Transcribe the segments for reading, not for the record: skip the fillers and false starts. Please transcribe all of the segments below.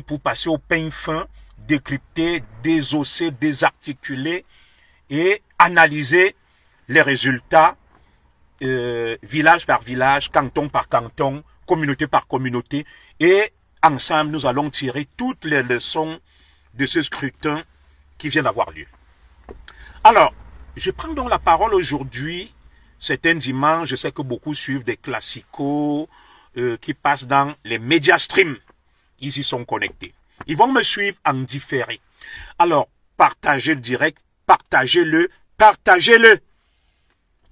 pour passer au peigne fin, décrypter, désosser, désarticuler et analyser les résultats village par village, canton par canton, communauté par communauté. Et ensemble, nous allons tirer toutes les leçons de ce scrutin qui vient d'avoir lieu. Alors, je prends donc la parole aujourd'hui. C'est un dimanche, je sais que beaucoup suivent des classicos qui passent dans les médias stream. Ils y sont connectés. Ils vont me suivre en différé. Alors, partagez le direct, partagez-le, partagez-le.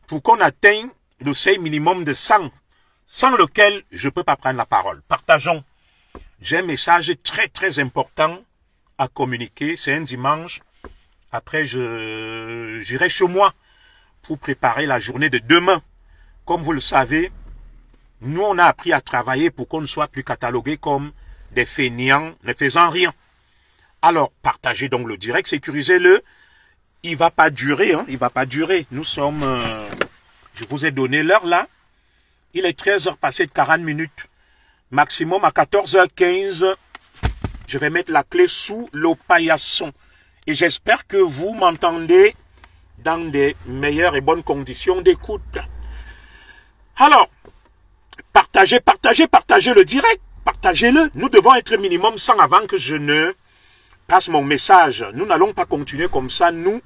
Pour qu'on atteigne le seuil minimum de 100, sans lequel je ne peux pas prendre la parole. Partageons. J'ai un message très très important à communiquer. C'est un dimanche. Après, j'irai chez moi pour préparer la journée de demain. Comme vous le savez, nous on a appris à travailler pour qu'on ne soit plus catalogué comme des fainéants ne faisant rien. Alors, partagez donc le direct, sécurisez-le. Il va pas durer, hein, il va pas durer. Nous sommes... je vous ai donné l'heure là. Il est 13h passé de 40 minutes. Maximum à 14h15, je vais mettre la clé sous le paillasson. Et j'espère que vous m'entendez dans des meilleures et bonnes conditions d'écoute. Alors, partagez, partagez, partagez le direct. Partagez-le. Nous devons être minimum 100 avant que je ne passe mon message. Nous n'allons pas continuer comme ça, nous,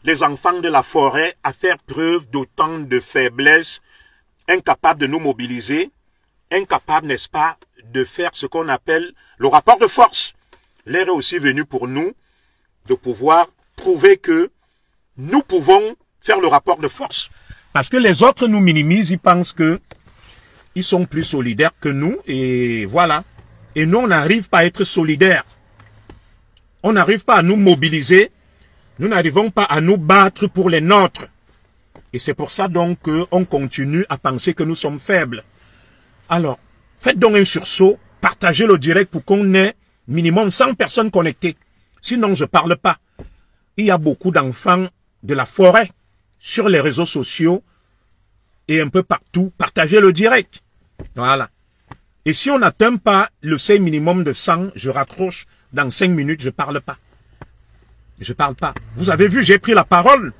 les enfants de la forêt, à faire preuve d'autant de faiblesse, incapables de nous mobiliser, incapables, n'est-ce pas, de faire ce qu'on appelle le rapport de force. L'heure est aussi venue pour nous de pouvoir prouver que nous pouvons faire le rapport de force. Parce que les autres nous minimisent, ils pensent que ils sont plus solidaires que nous, et voilà. Et nous, on n'arrive pas à être solidaires. On n'arrive pas à nous mobiliser. Nous n'arrivons pas à nous battre pour les nôtres. Et c'est pour ça donc qu'on continue à penser que nous sommes faibles. Alors, faites donc un sursaut, partagez le direct pour qu'on ait minimum 100 personnes connectées. Sinon, je ne parle pas. Il y a beaucoup d'enfants de la forêt sur les réseaux sociaux et un peu partout. Partagez le direct. Voilà. Et si on n'atteint pas le seuil minimum de 100, je raccroche. Dans 5 minutes, je ne parle pas. Je ne parle pas. Vous avez vu, j'ai pris la parole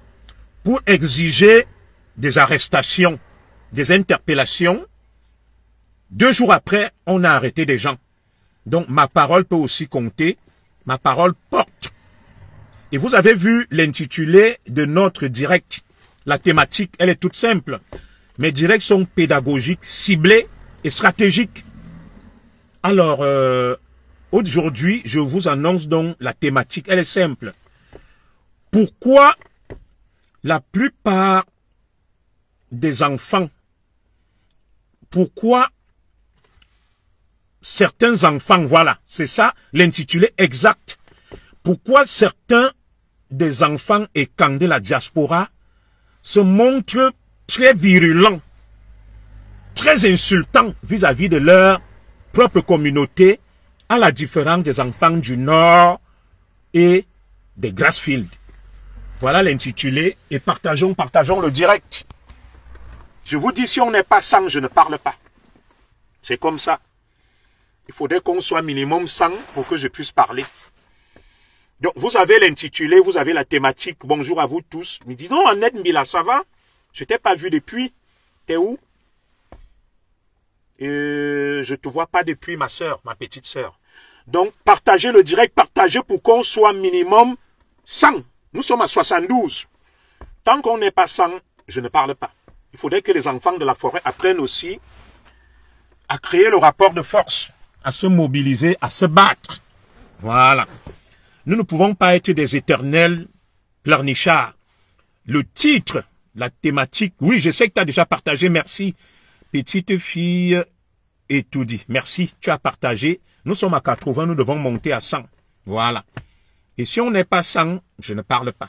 pour exiger des arrestations, des interpellations. 2 jours après, on a arrêté des gens. Donc, ma parole peut aussi compter. Ma parole porte. Et vous avez vu l'intitulé de notre direct. La thématique, elle est toute simple. Mes directs sont pédagogiques, ciblés et stratégiques. Alors, aujourd'hui, je vous annonce donc la thématique. Elle est simple. Pourquoi la plupart des enfants, pourquoi certains enfants, voilà, c'est ça l'intitulé exact. Pourquoi certains des enfants et camps de la diaspora se montrent très virulents, très insultants vis-à-vis de leur propre communauté, à la différence des enfants du Nord et des Grassfields. Voilà l'intitulé et partageons le direct. Je vous dis, si on n'est pas 100, je ne parle pas. C'est comme ça. Il faudrait qu'on soit minimum 100 pour que je puisse parler. Donc, vous avez l'intitulé, vous avez la thématique. Bonjour à vous tous. Mais dis donc, Annette Mbila, ça va? Je t'ai pas vu depuis. T'es où? Je te vois pas depuis, ma soeur, ma petite soeur. Donc, partagez le direct, partagez pour qu'on soit minimum 100. Nous sommes à 72. Tant qu'on n'est pas 100, je ne parle pas. Il faudrait que les enfants de la forêt apprennent aussi à créer le rapport de force, à se mobiliser, à se battre. Voilà. Nous ne pouvons pas être des éternels pleurnichards. Le titre, la thématique, oui, je sais que tu as déjà partagé, merci. Petite fille et tout dit. Merci, tu as partagé. Nous sommes à 80, nous devons monter à 100. Voilà. Et si on n'est pas 100, je ne parle pas.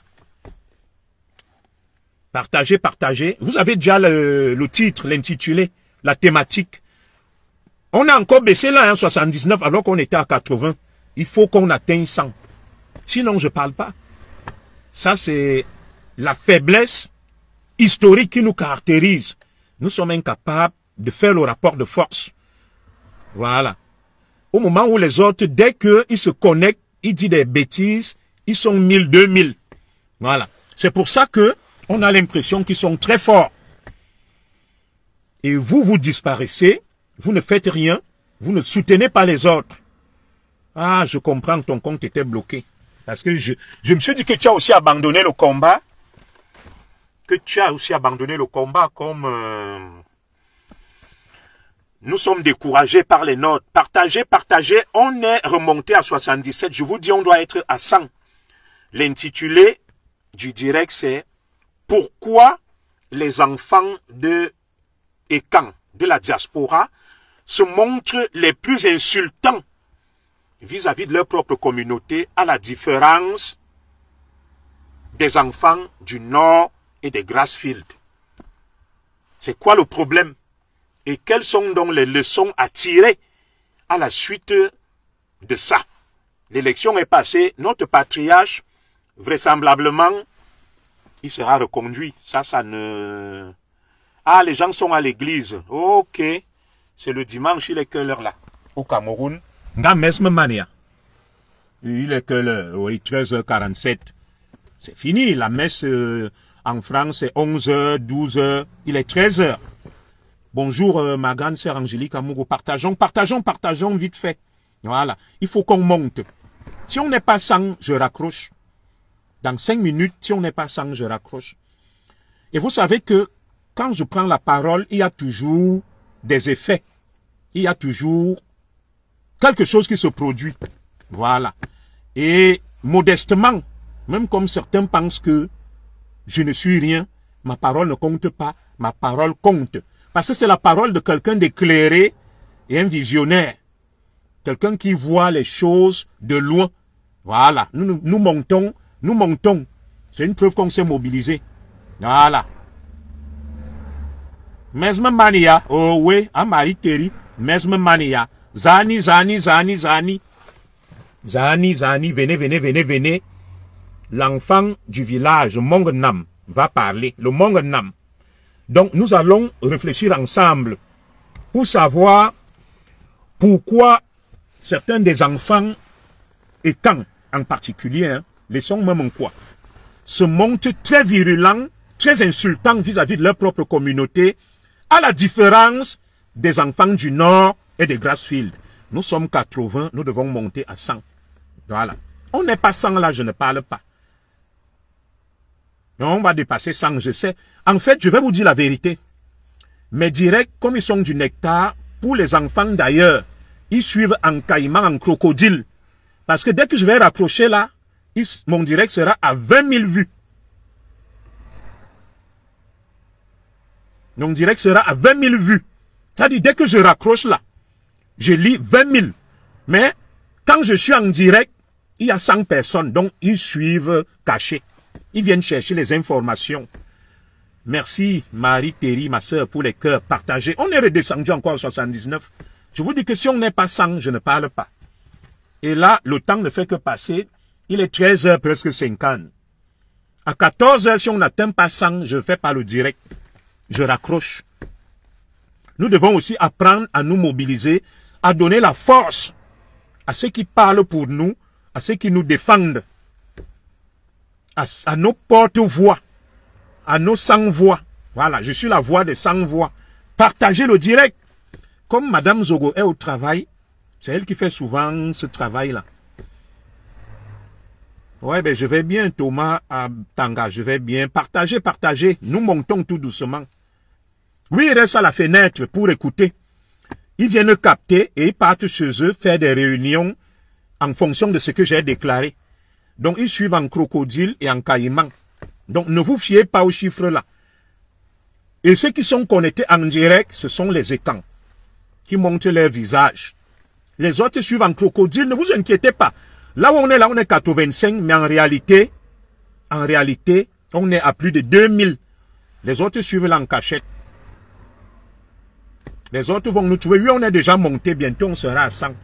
Partagez, partagez. Vous avez déjà le titre, l'intitulé, la thématique. On a encore baissé là, hein, 79, alors qu'on était à 80. Il faut qu'on atteigne 100. Sinon, je ne parle pas. Ça, c'est la faiblesse historique qui nous caractérise. Nous sommes incapables de faire le rapport de force. Voilà. Au moment où les autres, dès qu'ils se connectent, ils disent des bêtises, ils sont 1000, 2000. Voilà. C'est pour ça que on a l'impression qu'ils sont très forts. Et vous, vous disparaissez, vous ne faites rien, vous ne soutenez pas les autres. Ah, je comprends que ton compte était bloqué. Parce que je me suis dit que tu as aussi abandonné le combat. Que tu as aussi abandonné le combat comme... Nous sommes découragés par les notes. Partagez, partagez. On est remonté à 77. Je vous dis, on doit être à 100. L'intitulé du direct, c'est « Pourquoi les enfants de Ekan, de la diaspora, se montrent les plus insultants vis-à-vis de leur propre communauté, à la différence des enfants du Nord et des Grassfield. C'est quoi le problème? Et quelles sont donc les leçons à tirer à la suite de ça? L'élection est passée, notre patriarche, vraisemblablement, il sera reconduit. Ça ne... Ah, les gens sont à l'église. Ok. C'est le dimanche, il est quelle heure là? Au Cameroun. Mania. Il est quelle heure? Oui, 13h47. C'est fini. La messe en France, c'est 11h, 12h. Il est 13h. Bonjour, ma grande sœur Angélique Amourou. Partageons, partageons, partageons vite fait. Voilà. Il faut qu'on monte. Si on n'est pas 100, je raccroche. Dans 5 minutes, si on n'est pas 100, je raccroche. Et vous savez que quand je prends la parole, il y a toujours des effets. Il y a toujours quelque chose qui se produit. Voilà. Et modestement, même comme certains pensent que je ne suis rien, ma parole ne compte pas, ma parole compte. Parce que c'est la parole de quelqu'un d'éclairé et un visionnaire. Quelqu'un qui voit les choses de loin. Voilà. Nous montons, nous montons. C'est une preuve qu'on s'est mobilisé. Voilà. Mesme mania. Oh oui, Amari Terry. Mesme mania. Zani, Zani, Zani, Zani. Zani, Zani, venez, venez, venez, venez. L'enfant du village, Mongnam, va parler. Le Mongnam. Donc, nous allons réfléchir ensemble pour savoir pourquoi certains des enfants, et quand en particulier, hein, les sont même en quoi, se montrent très virulents, très insultants vis-à-vis de leur propre communauté, à la différence des enfants du Nord et des Grassfield. Nous sommes 80, nous devons monter à 100. Voilà. On n'est pas 100 là, je ne parle pas. On va dépasser 100, je sais. En fait, je vais vous dire la vérité. Mes directs, comme ils sont du nectar, pour les enfants d'ailleurs, ils suivent en caïman, en crocodile. Parce que dès que je vais raccrocher là, mon direct sera à 20 000 vues. Mon direct sera à 20 000 vues. C'est-à-dire, dès que je raccroche là, je lis 20 000. Mais, quand je suis en direct, il y a 100 personnes. Donc, ils suivent cachés. Ils viennent chercher les informations. Merci, Marie-Théry, ma soeur, pour les cœurs partagés. On est redescendu encore à 79. Je vous dis que si on n'est pas 100, je ne parle pas. Et là, le temps ne fait que passer. Il est 13h, presque 50. À 14h, si on n'atteint pas 100, je ne fais pas le direct. Je raccroche. Nous devons aussi apprendre à nous mobiliser, à donner la force à ceux qui parlent pour nous, à ceux qui nous défendent, à nos porte-voix, à nos sans-voix. Voilà, je suis la voix des sans-voix. Partagez le direct. Comme Madame Zogo est au travail, c'est elle qui fait souvent ce travail-là. Ouais, ben je vais bien, Thomas Tanga, je vais bien. Partagez, partagez. Nous montons tout doucement. Oui, ils restent à la fenêtre pour écouter. Ils viennent capter et ils partent chez eux faire des réunions en fonction de ce que j'ai déclaré. Donc, ils suivent en crocodile et en caïman. Donc, ne vous fiez pas aux chiffres là. Et ceux qui sont connectés en direct, ce sont les écrans qui montrent leur visage. Les autres suivent en crocodile, ne vous inquiétez pas. Là où on est 85, mais en réalité, on est à plus de 2000. Les autres suivent là en cachette. Les autres vont nous trouver. Oui, on est déjà monté, bientôt on sera à 100.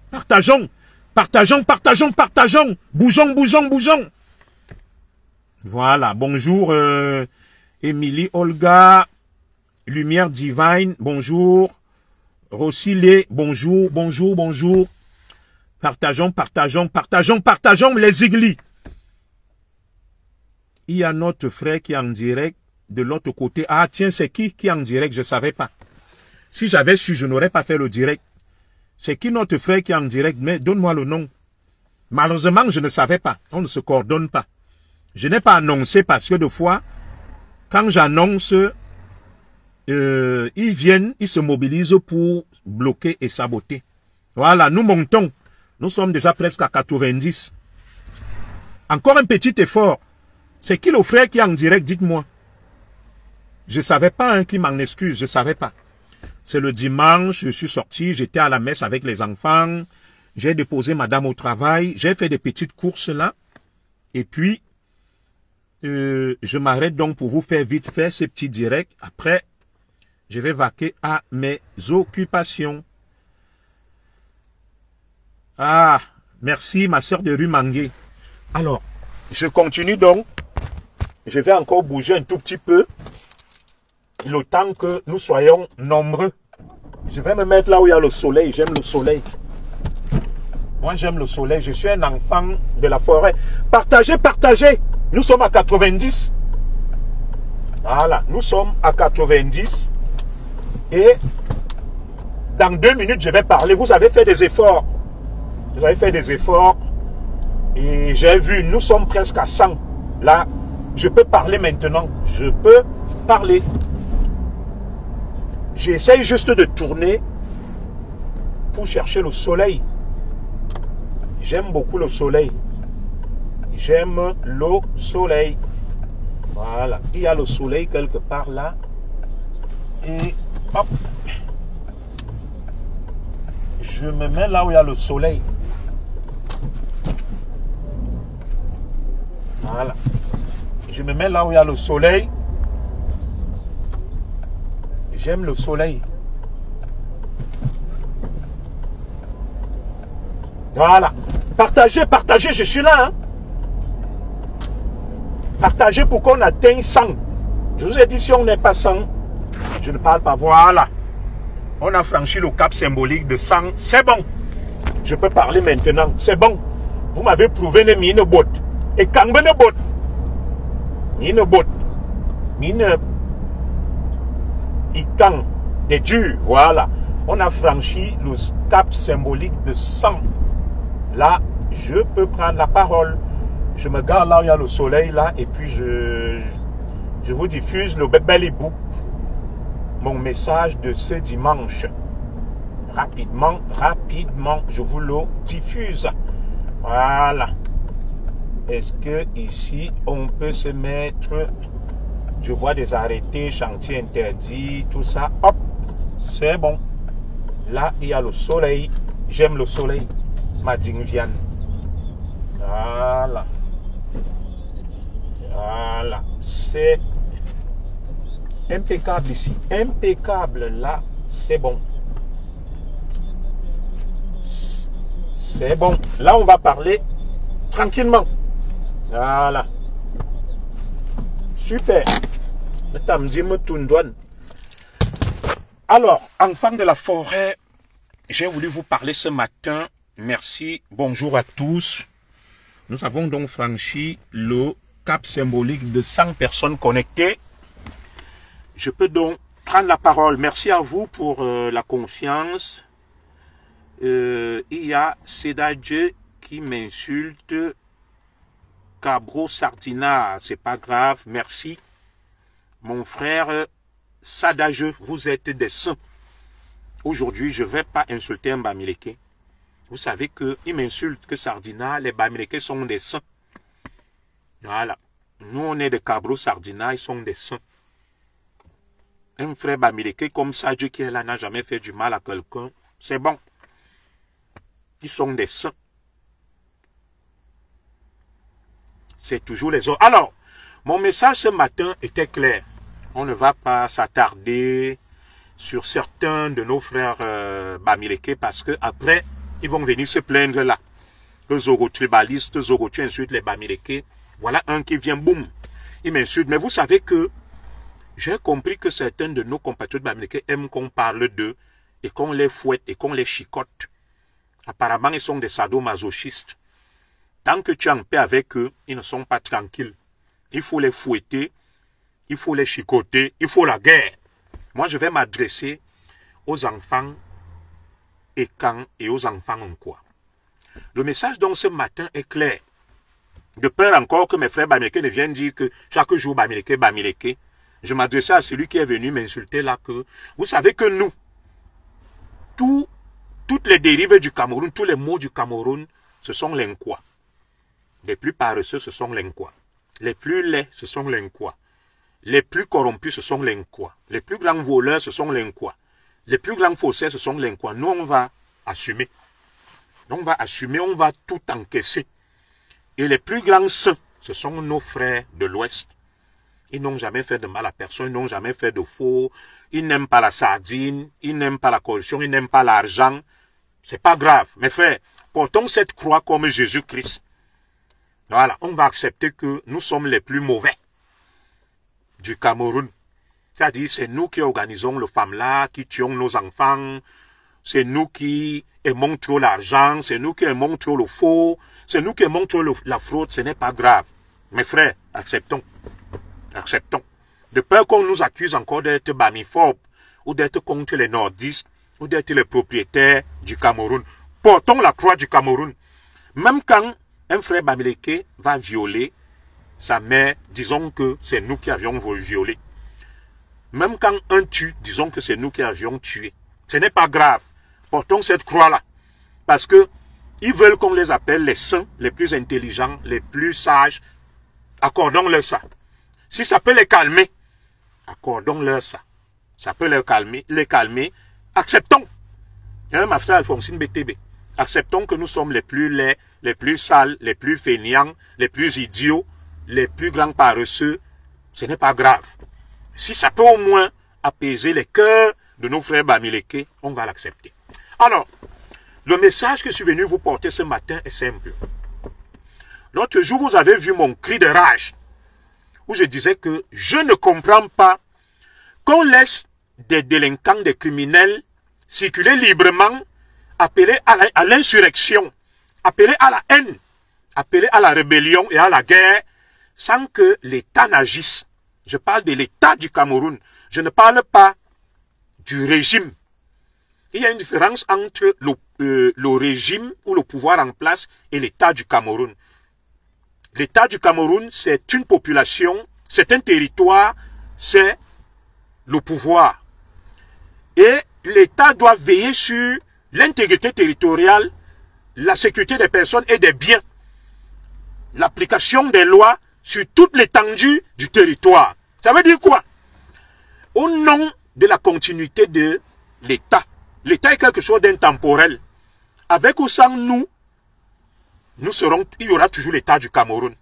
Partageons, partageons, partageons, partageons. Bougeons, bougeons, bougeons. Voilà, bonjour Émilie, Olga, Lumière Divine, bonjour. Rossile, bonjour, bonjour, bonjour. Partageons, partageons, partageons, partageons les églises. Il y a notre frère qui est en direct de l'autre côté. Ah tiens, c'est qui est en direct? Je ne savais pas. Si j'avais su, je n'aurais pas fait le direct. C'est qui notre frère qui est en direct? Mais donne-moi le nom. Malheureusement, je ne savais pas. On ne se coordonne pas. Je n'ai pas annoncé parce que des fois, quand j'annonce, ils viennent, ils se mobilisent pour bloquer et saboter. Voilà, nous montons. Nous sommes déjà presque à 90. Encore un petit effort. C'est qui le frère qui est en direct? Dites-moi. Je ne savais pas, hein, qui m'en excuse. Je ne savais pas. C'est le dimanche, je suis sorti, j'étais à la messe avec les enfants. J'ai déposé madame au travail. J'ai fait des petites courses là. Et puis, je m'arrête donc pour vous faire vite fait ces petits directs. Après, je vais vaquer à mes occupations. Ah, merci ma sœur de Rumangué. Alors, je continue donc. Je vais encore bouger un tout petit peu. Le temps que nous soyons nombreux. Je vais me mettre là où il y a le soleil. J'aime le soleil. Moi, j'aime le soleil. Je suis un enfant de la forêt. Partagez, partagez. Nous sommes à 90. Voilà, nous sommes à 90. Et dans 2 minutes, je vais parler. Vous avez fait des efforts. Vous avez fait des efforts. Et j'ai vu, nous sommes presque à 100. Là, je peux parler maintenant. Je peux parler. J'essaye juste de tourner pour chercher le soleil. J'aime beaucoup le soleil. J'aime le soleil. Voilà. Il y a le soleil quelque part là. Et hop. Je me mets là où il y a le soleil. Voilà. Je me mets là où il y a le soleil. J'aime le soleil. Voilà. Partagez, partagez, je suis là. Hein. Partagez pour qu'on atteigne 100. Je vous ai dit, si on n'est pas 100, je ne parle pas. Voilà. On a franchi le cap symbolique de 100. C'est bon. Je peux parler maintenant. C'est bon. Vous m'avez prouvé les mines bottes. Et quand vous ne bottes, mine bottes, mine ikan, des durs. Voilà. On a franchi le cap symbolique de 100. Là, je peux prendre la parole. Je me garde là où il y a le soleil là. Et puis je vous diffuse le bel hibou. Mon message de ce dimanche. Rapidement, rapidement, je vous le diffuse. Voilà. Est-ce que ici, on peut se mettre... Je vois des arrêtés, chantier interdit, tout ça. Hop, c'est bon. Là, il y a le soleil. J'aime le soleil. Madine Viane. Voilà. Voilà. C'est impeccable ici. Impeccable là. C'est bon. C'est bon. Là, on va parler tranquillement. Voilà. Super. Alors, enfants de la forêt, j'ai voulu vous parler ce matin. Merci. Bonjour à tous. Nous avons donc franchi le cap symbolique de 100 personnes connectées. Je peux donc prendre la parole. Merci à vous pour la confiance. Il y a Cédadje qui m'insulte. Cabro Sardina, c'est pas grave, merci. Mon frère Sadageux, vous êtes des saints. Aujourd'hui, je ne vais pas insulter un Bamileke. Vous savez qu'il m'insulte que Sardina, les Bamileke sont des saints. Voilà. Nous, on est de Cabro Sardina, ils sont des saints. Un frère Bamileke comme Sadageux qui est là n'a jamais fait du mal à quelqu'un. C'est bon. Ils sont des saints. C'est toujours les autres. Alors, mon message ce matin était clair. On ne va pas s'attarder sur certains de nos frères Bamileke parce que après ils vont venir se plaindre là. Que Zoro-tribalistes, Zoro-tu insulte les Bamileke. Voilà un qui vient, boum, il m'insulte. Mais vous savez que j'ai compris que certains de nos compatriotes Bamileke aiment qu'on parle d'eux et qu'on les fouette et qu'on les chicote. Apparemment, ils sont des sadomasochistes. Tant que tu es en paix avec eux, ils ne sont pas tranquilles. Il faut les fouetter, il faut les chicoter, il faut la guerre. Moi, je vais m'adresser aux enfants écans et aux enfants en quoi. Le message donc ce matin est clair. De peur encore que mes frères Bamileke ne viennent dire que chaque jour Bamileke, Bamileke. Je m'adressais à celui qui est venu m'insulter là que, vous savez que nous, toutes les dérives du Cameroun, tous les mots du Cameroun, ce sont les Nkwa. Les plus paresseux, ce sont les Nkwa. Les plus laids, ce sont les Nkwa. Les plus corrompus, ce sont les Nkwa. Les plus grands voleurs, ce sont les Nkwa. Les plus grands faussaires, ce sont les Nkwa. Nous, on va assumer. On va assumer, on va tout encaisser. Et les plus grands saints, ce sont nos frères de l'Ouest. Ils n'ont jamais fait de mal à personne, ils n'ont jamais fait de faux. Ils n'aiment pas la sardine, ils n'aiment pas la corruption, ils n'aiment pas l'argent. C'est pas grave. Mes frères, portons cette croix comme Jésus-Christ. Voilà, on va accepter que nous sommes les plus mauvais du Cameroun. C'est-à-dire, c'est nous qui organisons le FAMLA, qui tuons nos enfants. C'est nous qui aimons trop l'argent, c'est nous qui aimons trop le faux, c'est nous qui aimons trop la fraude, ce n'est pas grave. Mes frères, acceptons. Acceptons. De peur qu'on nous accuse encore d'être bamiphobes, ou d'être contre les nordistes, ou d'être les propriétaires du Cameroun. Portons la croix du Cameroun. Même quand un frère Bamileke va violer sa mère, disons que c'est nous qui avions violé. Même quand un tue, disons que c'est nous qui avions tué. Ce n'est pas grave. Portons cette croix-là. Parce que ils veulent qu'on les appelle les saints, les plus intelligents, les plus sages. Accordons-leur ça. Si ça peut les calmer, accordons-leur ça. Ça peut les calmer. Acceptons. Hein, ma frère Alphonsine BTB. Acceptons que nous sommes les plus laids, les plus sales, les plus fainéants, les plus idiots, les plus grands paresseux. Ce n'est pas grave. Si ça peut au moins apaiser les cœurs de nos frères Bamileke, on va l'accepter. Alors, le message que je suis venu vous porter ce matin est simple. L'autre jour, vous avez vu mon cri de rage, où je disais que je ne comprends pas qu'on laisse des délinquants, des criminels circuler librement, appeler à l'insurrection, appeler à la haine, appeler à la rébellion et à la guerre, sans que l'État n'agisse. Je parle de l'État du Cameroun. Je ne parle pas du régime. Il y a une différence entre le régime ou le pouvoir en place et l'État du Cameroun. L'État du Cameroun, c'est une population, c'est un territoire, c'est le pouvoir. Et l'État doit veiller sur l'intégrité territoriale, la sécurité des personnes et des biens, l'application des lois sur toute l'étendue du territoire. Ça veut dire quoi? Au nom de la continuité de l'État. L'État est quelque chose d'intemporel. Avec ou sans nous, il y aura toujours l'État du Cameroun.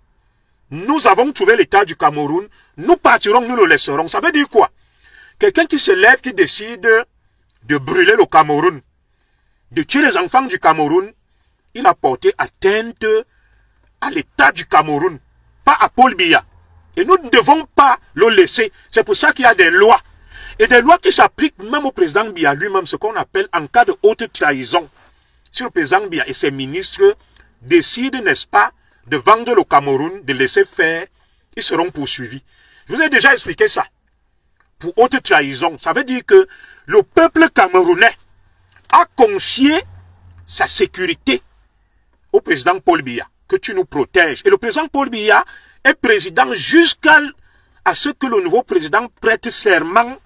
Nous avons trouvé l'État du Cameroun, nous partirons, nous le laisserons. Ça veut dire quoi? Quelqu'un qui se lève, qui décide de brûler le Cameroun, de tuer les enfants du Cameroun, il a porté atteinte à l'État du Cameroun, pas à Paul Biya. Et nous ne devons pas le laisser. C'est pour ça qu'il y a des lois. Et des lois qui s'appliquent même au président Biya lui-même, ce qu'on appelle en cas de haute trahison. Si le président Biya et ses ministres décident, n'est-ce pas, de vendre le Cameroun, de laisser faire, ils seront poursuivis. Je vous ai déjà expliqué ça. Pour haute trahison, ça veut dire que le peuple camerounais a confié sa sécurité au président Paul Biya, que tu nous protèges. Et le président Paul Biya est président jusqu'à ce que le nouveau président prête serment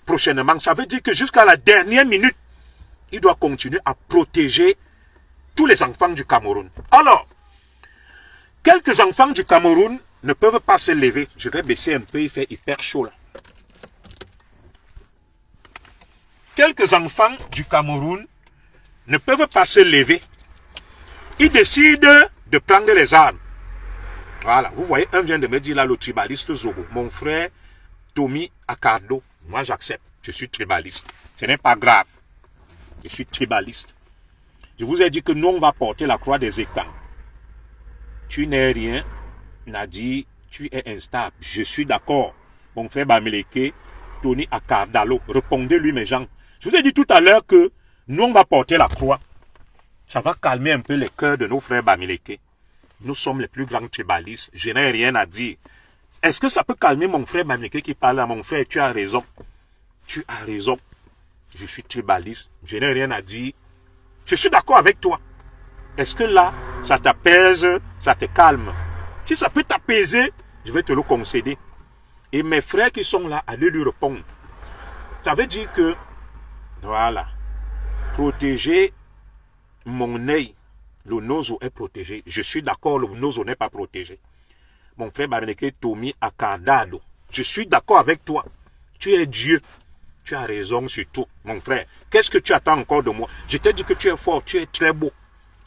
prochainement. Ça veut dire que jusqu'à la dernière minute, il doit continuer à protéger tous les enfants du Cameroun. Alors, quelques enfants du Cameroun ne peuvent pas se lever. Je vais baisser un peu, il fait hyper chaud là. Quelques enfants du Cameroun ne peuvent pas se lever. Ils décident de prendre les armes. Voilà, vous voyez, un vient de me dire là, le tribaliste Zogo. Mon frère Tommy Accardo, moi j'accepte, je suis tribaliste. Ce n'est pas grave, je suis tribaliste. Je vous ai dit que nous on va porter la croix des écans. Tu n'es rien, Nadi, tu es instable. Je suis d'accord. Mon frère Bamileke, Tony Acardalo, répondez-lui mes gens. Je vous ai dit tout à l'heure que nous on va porter la croix. Ça va calmer un peu les cœurs de nos frères Bamileke. Nous sommes les plus grands tribalistes. Je n'ai rien à dire. Est-ce que ça peut calmer mon frère Bamileke qui parle à mon frère? Tu as raison. Tu as raison. Je suis tribaliste. Je n'ai rien à dire. Je suis d'accord avec toi. Est-ce que là, ça t'apaise, ça te calme? Si ça peut t'apaiser, je vais te le concéder. Et mes frères qui sont là, allez lui répondre. Ça veut dire que, voilà, protéger mon œil, le nozo est protégé. Je suis d'accord, le nozo n'est pas protégé. Mon frère Bamileke Tomi Akardado, je suis d'accord avec toi. Tu es Dieu. Tu as raison sur tout, mon frère. Qu'est-ce que tu attends encore de moi? Je t'ai dit que tu es fort, tu es très beau.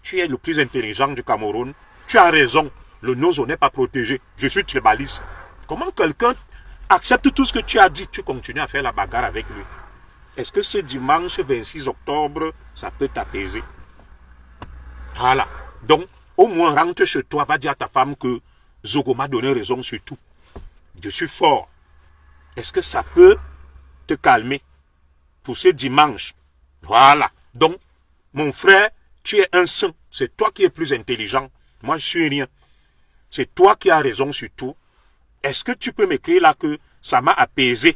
Tu es le plus intelligent du Cameroun. Tu as raison. Le nozo n'est pas protégé. Je suis tribaliste. Comment quelqu'un accepte tout ce que tu as dit? Tu continues à faire la bagarre avec lui. Est-ce que ce dimanche 26 octobre, ça peut t'apaiser? Voilà. Donc, au moins, rentre chez toi, va dire à ta femme que Zogo m'a donné raison sur tout. Je suis fort. Est-ce que ça peut te calmer pour ce dimanche? Voilà. Donc, mon frère, tu es un saint. C'est toi qui es plus intelligent. Moi, je suis rien. C'est toi qui as raison sur tout. Est-ce que tu peux m'écrire là que ça m'a apaisé?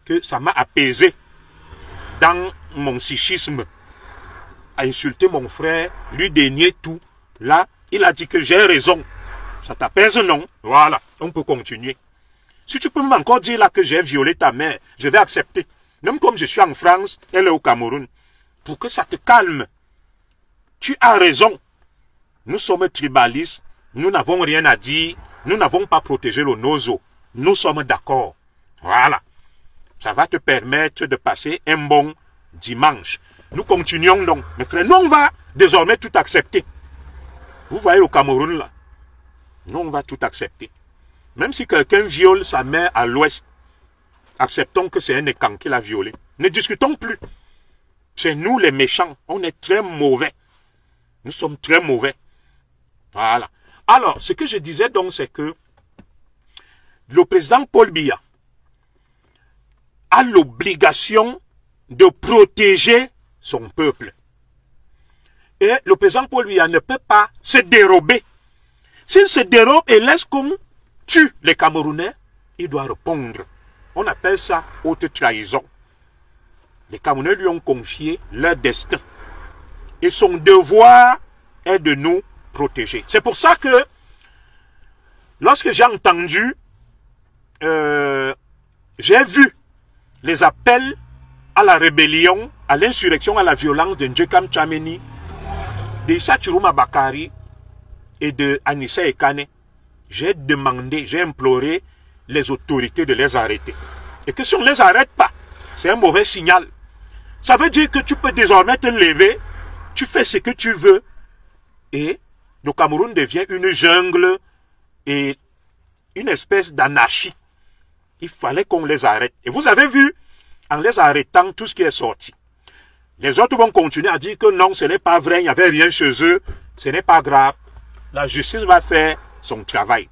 Que ça m'a apaisé dans mon psychisme. À insulter mon frère, lui dénier tout. Là, il a dit que j'ai raison. Ça t'apaise, non? Voilà. On peut continuer. Si tu peux m'encore dire là que j'ai violé ta mère, je vais accepter. Même comme je suis en France, elle est au Cameroun. Pour que ça te calme. Tu as raison. Nous sommes tribalistes. Nous n'avons rien à dire. Nous n'avons pas protégé le nozo. Nous sommes d'accord. Voilà. Ça va te permettre de passer un bon dimanche. Nous continuons donc. Mes frères, nous on va désormais tout accepter. Vous voyez le Cameroun là. Nous on va tout accepter. Même si quelqu'un viole sa mère à l'ouest, acceptons que c'est un écan qui l'a violé. Ne discutons plus. C'est nous les méchants. On est très mauvais. Nous sommes très mauvais. Voilà. Alors, ce que je disais donc, c'est que le président Paul Biya a l'obligation de protéger son peuple. Et le président Paul Biya ne peut pas se dérober. S'il se dérobe et laisse qu'on tue les Camerounais, il doit répondre. On appelle ça haute trahison. Les Camerounais lui ont confié leur destin. Et son devoir est de nous protéger. C'est pour ça que, lorsque j'ai entendu, j'ai vu les appels à la rébellion, à l'insurrection, à la violence de Ndjekam Tchameni, d'Issa Chiruma Bakari et de Anissa Ekane, j'ai demandé, j'ai imploré les autorités de les arrêter. Et que si on ne les arrête pas, c'est un mauvais signal. Ça veut dire que tu peux désormais te lever, tu fais ce que tu veux, et le Cameroun devient une jungle et une espèce d'anarchie. Il fallait qu'on les arrête. Et vous avez vu, en les arrêtant, tout ce qui est sorti. Les autres vont continuer à dire que non, ce n'est pas vrai, il n'y avait rien chez eux, ce n'est pas grave. La justice va faire son travail.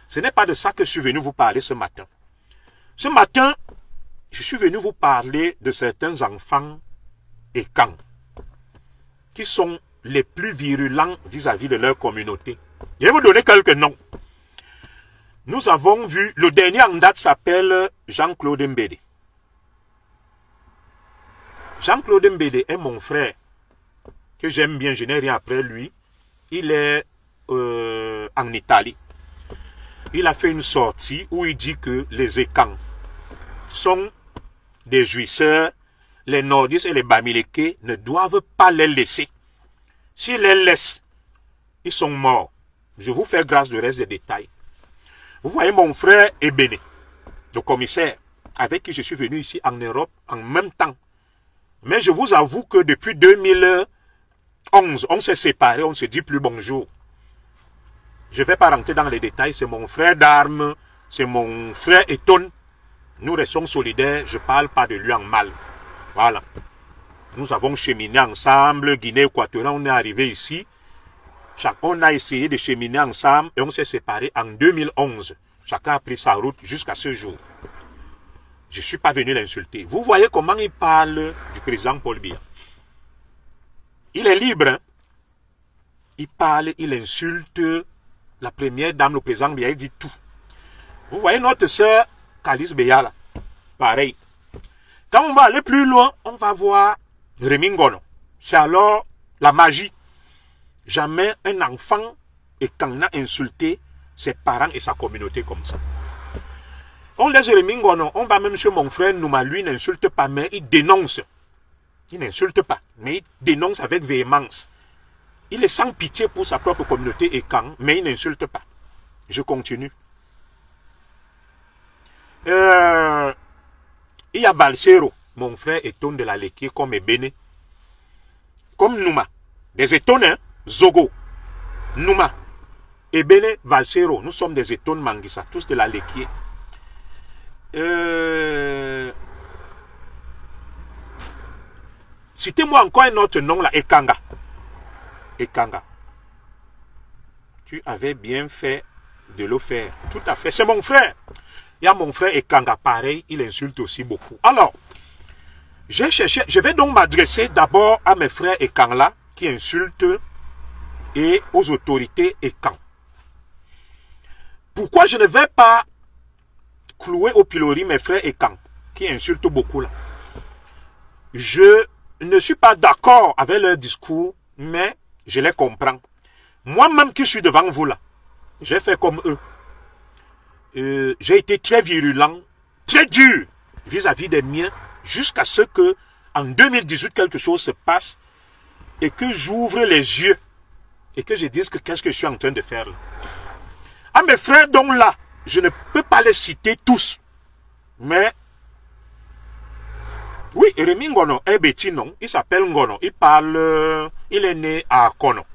Ce n'est pas de ça que je suis venu vous parler ce matin. Ce matin, je suis venu vous parler de certains enfants et camps qui sont les plus virulents vis-à-vis de leur communauté. Je vais vous donner quelques noms. Nous avons vu, le dernier en date s'appelle Jean-Claude Mbede. Jean-Claude Mbede est mon frère, que j'aime bien, je n'ai rien après lui. Il est en Italie. Il a fait une sortie où il dit que les Ekans sont des jouisseurs, les nordistes et les Bamileke ne doivent pas les laisser. S'ils les laissent, ils sont morts. Je vous fais grâce du reste des détails. Vous voyez mon frère Ebene, le commissaire, avec qui je suis venu ici en Europe en même temps. Mais je vous avoue que depuis 2011, on s'est séparés, on ne se dit plus bonjour. Je ne vais pas rentrer dans les détails, c'est mon frère d'armes, c'est mon frère Eton. Nous restons solidaires, je ne parle pas de lui en mal. Voilà. Nous avons cheminé ensemble, Guinée équatoriale, on est arrivé ici. On a essayé de cheminer ensemble et on s'est séparés en 2011. Chacun a pris sa route jusqu'à ce jour. Je ne suis pas venu l'insulter. Vous voyez comment il parle du président Paul Biya. Il est libre. Hein? Il parle, il insulte la première dame, le président Biya, il dit tout. Vous voyez notre sœur Kalice Beya là. Pareil. Quand on va aller plus loin, on va voir Rémi Ngono. C'est alors la magie. Jamais un enfant et quand a insulté ses parents et sa communauté comme ça. On laisse Rémi Ngono, on va même chez mon frère Nouma, lui n'insulte pas, mais il dénonce. Il n'insulte pas, mais il dénonce avec véhémence. Il est sans pitié pour sa propre communauté et quand, mais il n'insulte pas. Je continue. Il y a Balsero, mon frère Étonne de la Léquier, comme Ebene, comme Nouma. Des Étonnes, hein? Zogo, Nouma, Ebene, Balsero. Nous sommes des Étonnes Manguissa, tous de la Léquier. Citez-moi encore un autre nom là, Ekanga. Ekanga. Tu avais bien fait de le faire. Tout à fait. C'est mon frère. Il y a mon frère Ekanga, pareil, il insulte aussi beaucoup. Alors, j'ai cherché, je vais donc m'adresser d'abord à mes frères Ekanga qui insultent et aux autorités Ekang. Pourquoi je ne vais pas clouer au pilori mes frères Ekang qui insultent beaucoup là? Je ne suis pas d'accord avec leur discours, mais je les comprends. Moi-même qui suis devant vous là, j'ai fait comme eux. J'ai été très virulent, très dur vis-à-vis des miens, jusqu'à ce que en 2018 quelque chose se passe et que j'ouvre les yeux et que je dise que qu'est-ce que je suis en train de faire là. À mes frères donc là, je ne peux pas les citer tous, mais oui, Rémi Ngono est bêti, non? Il s'appelle Ngono, il parle, il est né à Kono.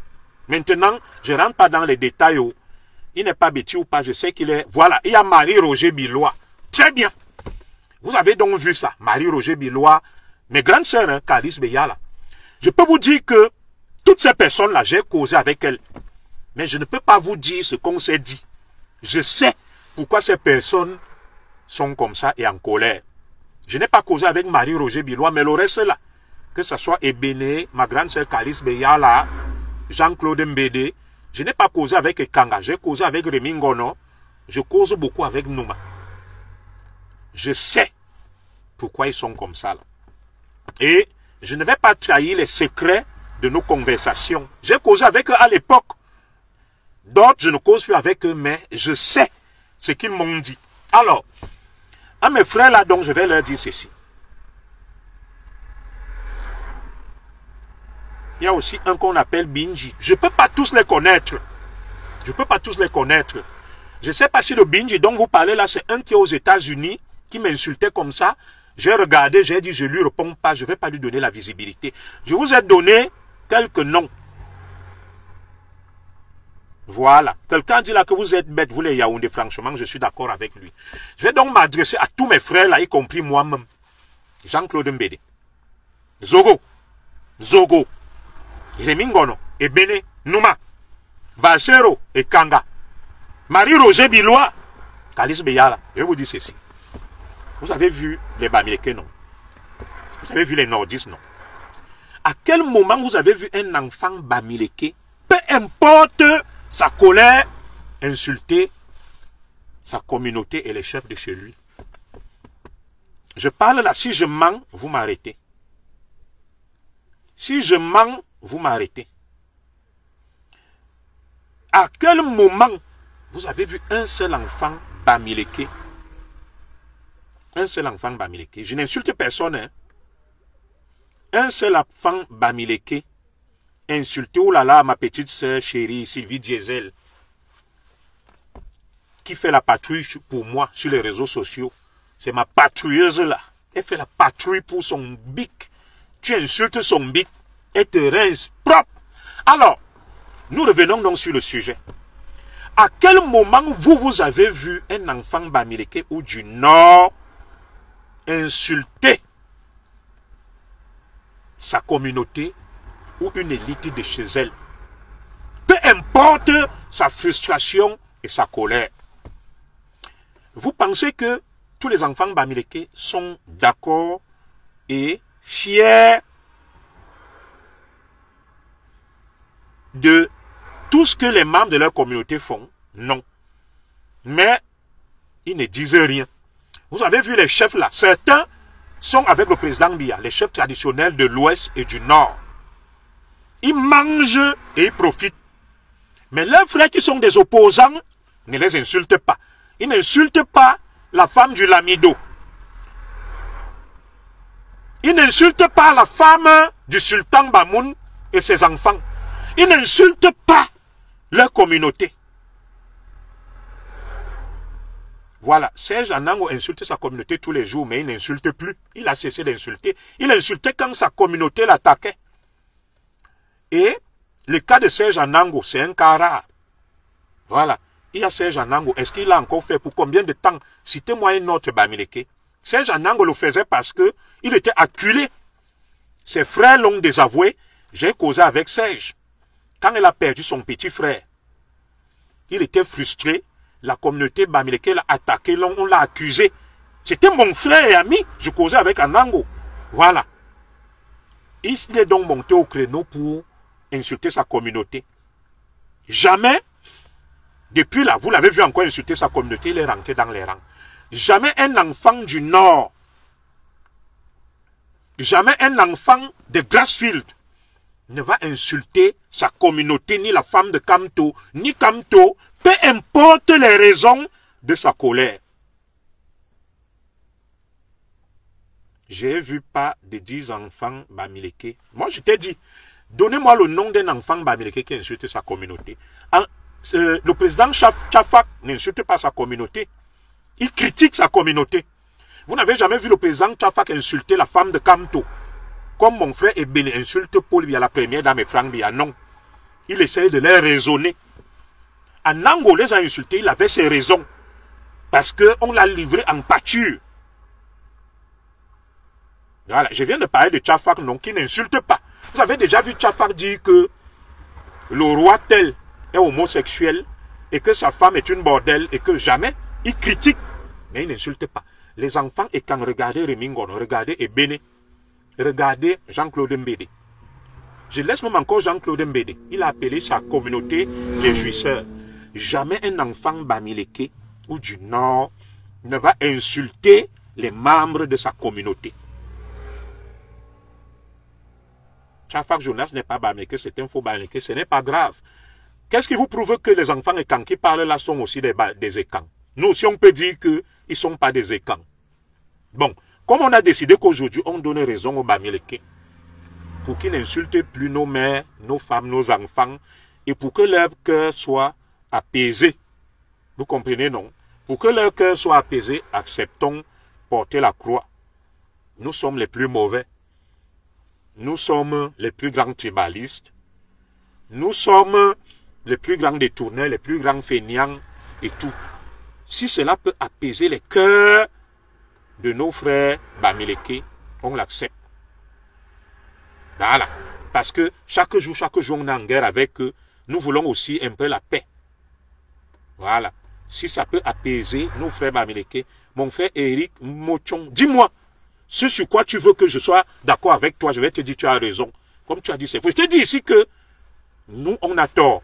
Maintenant, je ne rentre pas dans les détails. Il n'est pas bêti ou pas, je sais qu'il est... Voilà, il y a Marie-Roger Bilois. Très bien. Vous avez donc vu ça, Marie-Roger Bilois, mes grandes sœurs, hein, Kalice Beya là. Je peux vous dire que toutes ces personnes-là, j'ai causé avec elles. Mais je ne peux pas vous dire ce qu'on s'est dit. Je sais pourquoi ces personnes sont comme ça et en colère. Je n'ai pas causé avec Marie-Roger Bilois, mais le reste là, que ce soit Ebene, ma grande sœur Kalice Beya là, Jean-Claude Mbede, je n'ai pas causé avec Ekanga, j'ai causé avec Rémi Ngono, je cause beaucoup avec Nouma. Je sais pourquoi ils sont comme ça là. Et je ne vais pas trahir les secrets de nos conversations. J'ai causé avec eux à l'époque. D'autres, je ne cause plus avec eux, mais je sais ce qu'ils m'ont dit. Alors, à mes frères là, donc, je vais leur dire ceci. Il y a aussi un qu'on appelle Binji. Je ne peux pas tous les connaître. Je ne peux pas tous les connaître. Je ne sais pas si le Binji dont vous parlez là, c'est un qui est aux États-Unis, qui m'insultait comme ça. J'ai regardé, j'ai dit, je ne lui réponds pas, je ne vais pas lui donner la visibilité. Je vous ai donné quelques noms. Voilà. Quelqu'un dit là que vous êtes bête, vous les Yaoundé, franchement, je suis d'accord avec lui. Je vais donc m'adresser à tous mes frères là, y compris moi-même. Jean-Claude Mbede. Zogo. Zogo. Rémi Ngono. Ebene. Nouma. Valsero. Ekanga. Marie-Roger Bilois. Kalice Beya là. Je vais vous dire ceci. Vous avez vu les Bamileke, non? Vous avez vu les Nordistes, non? À quel moment vous avez vu un enfant Bamileke, peu importe sa colère, insulter sa communauté et les chefs de chez lui? Je parle là, si je mens, vous m'arrêtez. Si je mens, vous m'arrêtez. À quel moment vous avez vu un seul enfant Bamileke? Un seul enfant Bamileke. Je n'insulte personne. Hein. Un seul enfant Bamileke insulté, oh là là, ma petite sœur chérie Sylvie Diesel, qui fait la patrouille pour moi sur les réseaux sociaux. C'est ma patrouilleuse là. Elle fait la patrouille pour son bic. Tu insultes son bic et te rince propre. Alors, nous revenons donc sur le sujet. À quel moment vous avez vu un enfant Bamileke ou du Nord insulter sa communauté ou une élite de chez elle? Peu importe sa frustration et sa colère. Vous pensez que tous les enfants Bamileke sont d'accord et fiers de tout ce que les membres de leur communauté font? Non. Mais ils ne disent rien. Vous avez vu les chefs là, certains sont avec le président Biya, les chefs traditionnels de l'Ouest et du Nord. Ils mangent et ils profitent. Mais leurs frères qui sont des opposants ne les insultent pas. Ils n'insultent pas la femme du Lamido. Ils n'insultent pas la femme du sultan Bamoun et ses enfants. Ils n'insultent pas leur communauté. Voilà, Serge Anango insulte sa communauté tous les jours, mais il n'insulte plus. Il a cessé d'insulter. Il insultait quand sa communauté l'attaquait. Et le cas de Serge Anango, c'est un cas rare. Voilà. Il y a Serge Anango. Est-ce qu'il a encore fait pour combien de temps? Citez-moi un autre Bamileke. Serge Anango le faisait parce que il était acculé. Ses frères l'ont désavoué. J'ai causé avec Serge. Quand il a perdu son petit frère, il était frustré. La communauté Bamileke l'a attaqué, on l'a accusé. C'était mon frère et ami. Je causais avec Anango. Voilà. Il est donc monté au créneau pour insulter sa communauté. Jamais, depuis là, vous l'avez vu encore insulter sa communauté, il est rentré dans les rangs. Jamais un enfant du Nord, jamais un enfant de Grassfield ne va insulter sa communauté, ni la femme de Kamto, ni Kamto, peu importe les raisons de sa colère. J'ai vu pas de 10 enfants Bamileke. Moi, je t'ai dit, donnez-moi le nom d'un enfant Bamileke qui insulte sa communauté. Le président Tchafak n'insulte pas sa communauté. Il critique sa communauté. Vous n'avez jamais vu le président Tchafak insulter la femme de Kamto. Comme mon frère Ebene insulte Paul Biya, la première dame, et Franck Biya. Non. Il essaye de les raisonner. Anango les a insultés, il avait ses raisons. Parce qu'on l'a livré en pâture. Voilà, je viens de parler de Tchafak, non, qui n'insulte pas. Vous avez déjà vu Tchafak dire que le roi tel est homosexuel et que sa femme est une bordelle et que jamais il critique, mais il n'insulte pas. Les enfants, et quand regardez Remingono, regardez Ebene, regardez Jean-Claude Mbede. Je laisse même encore Jean-Claude Mbede. Il a appelé sa communauté les jouisseurs. Jamais un enfant Bamileke ou du Nord ne va insulter les membres de sa communauté. Tchafak Jonas n'est pas Bamileke, c'est un faux Bamileke, ce n'est pas grave. Qu'est-ce qui vous prouve que les enfants écans qui parlent là sont aussi des écans? Nous aussi on peut dire qu'ils ne sont pas des écans. Bon, comme on a décidé qu'aujourd'hui on donne raison aux Bamileke, pour qu'ils n'insultent plus nos mères, nos femmes, nos enfants, et pour que leur cœur soit apaisé. Vous comprenez, non? Pour que leur cœur soit apaisé, acceptons porter la croix. Nous sommes les plus mauvais. Nous sommes les plus grands tribalistes. Nous sommes les plus grands détourneurs, les plus grands feignants et tout. Si cela peut apaiser les cœurs de nos frères Bamileke, on l'accepte. Voilà. Parce que chaque jour, on est en guerre avec eux. Nous voulons aussi un peu la paix. Voilà. Si ça peut apaiser nos frères Bamileke, mon frère Eric Mochon, dis-moi, ce sur quoi tu veux que je sois d'accord avec toi, je vais te dire tu as raison. Comme tu as dit, c'est faux. Je te dis ici que nous, on a tort.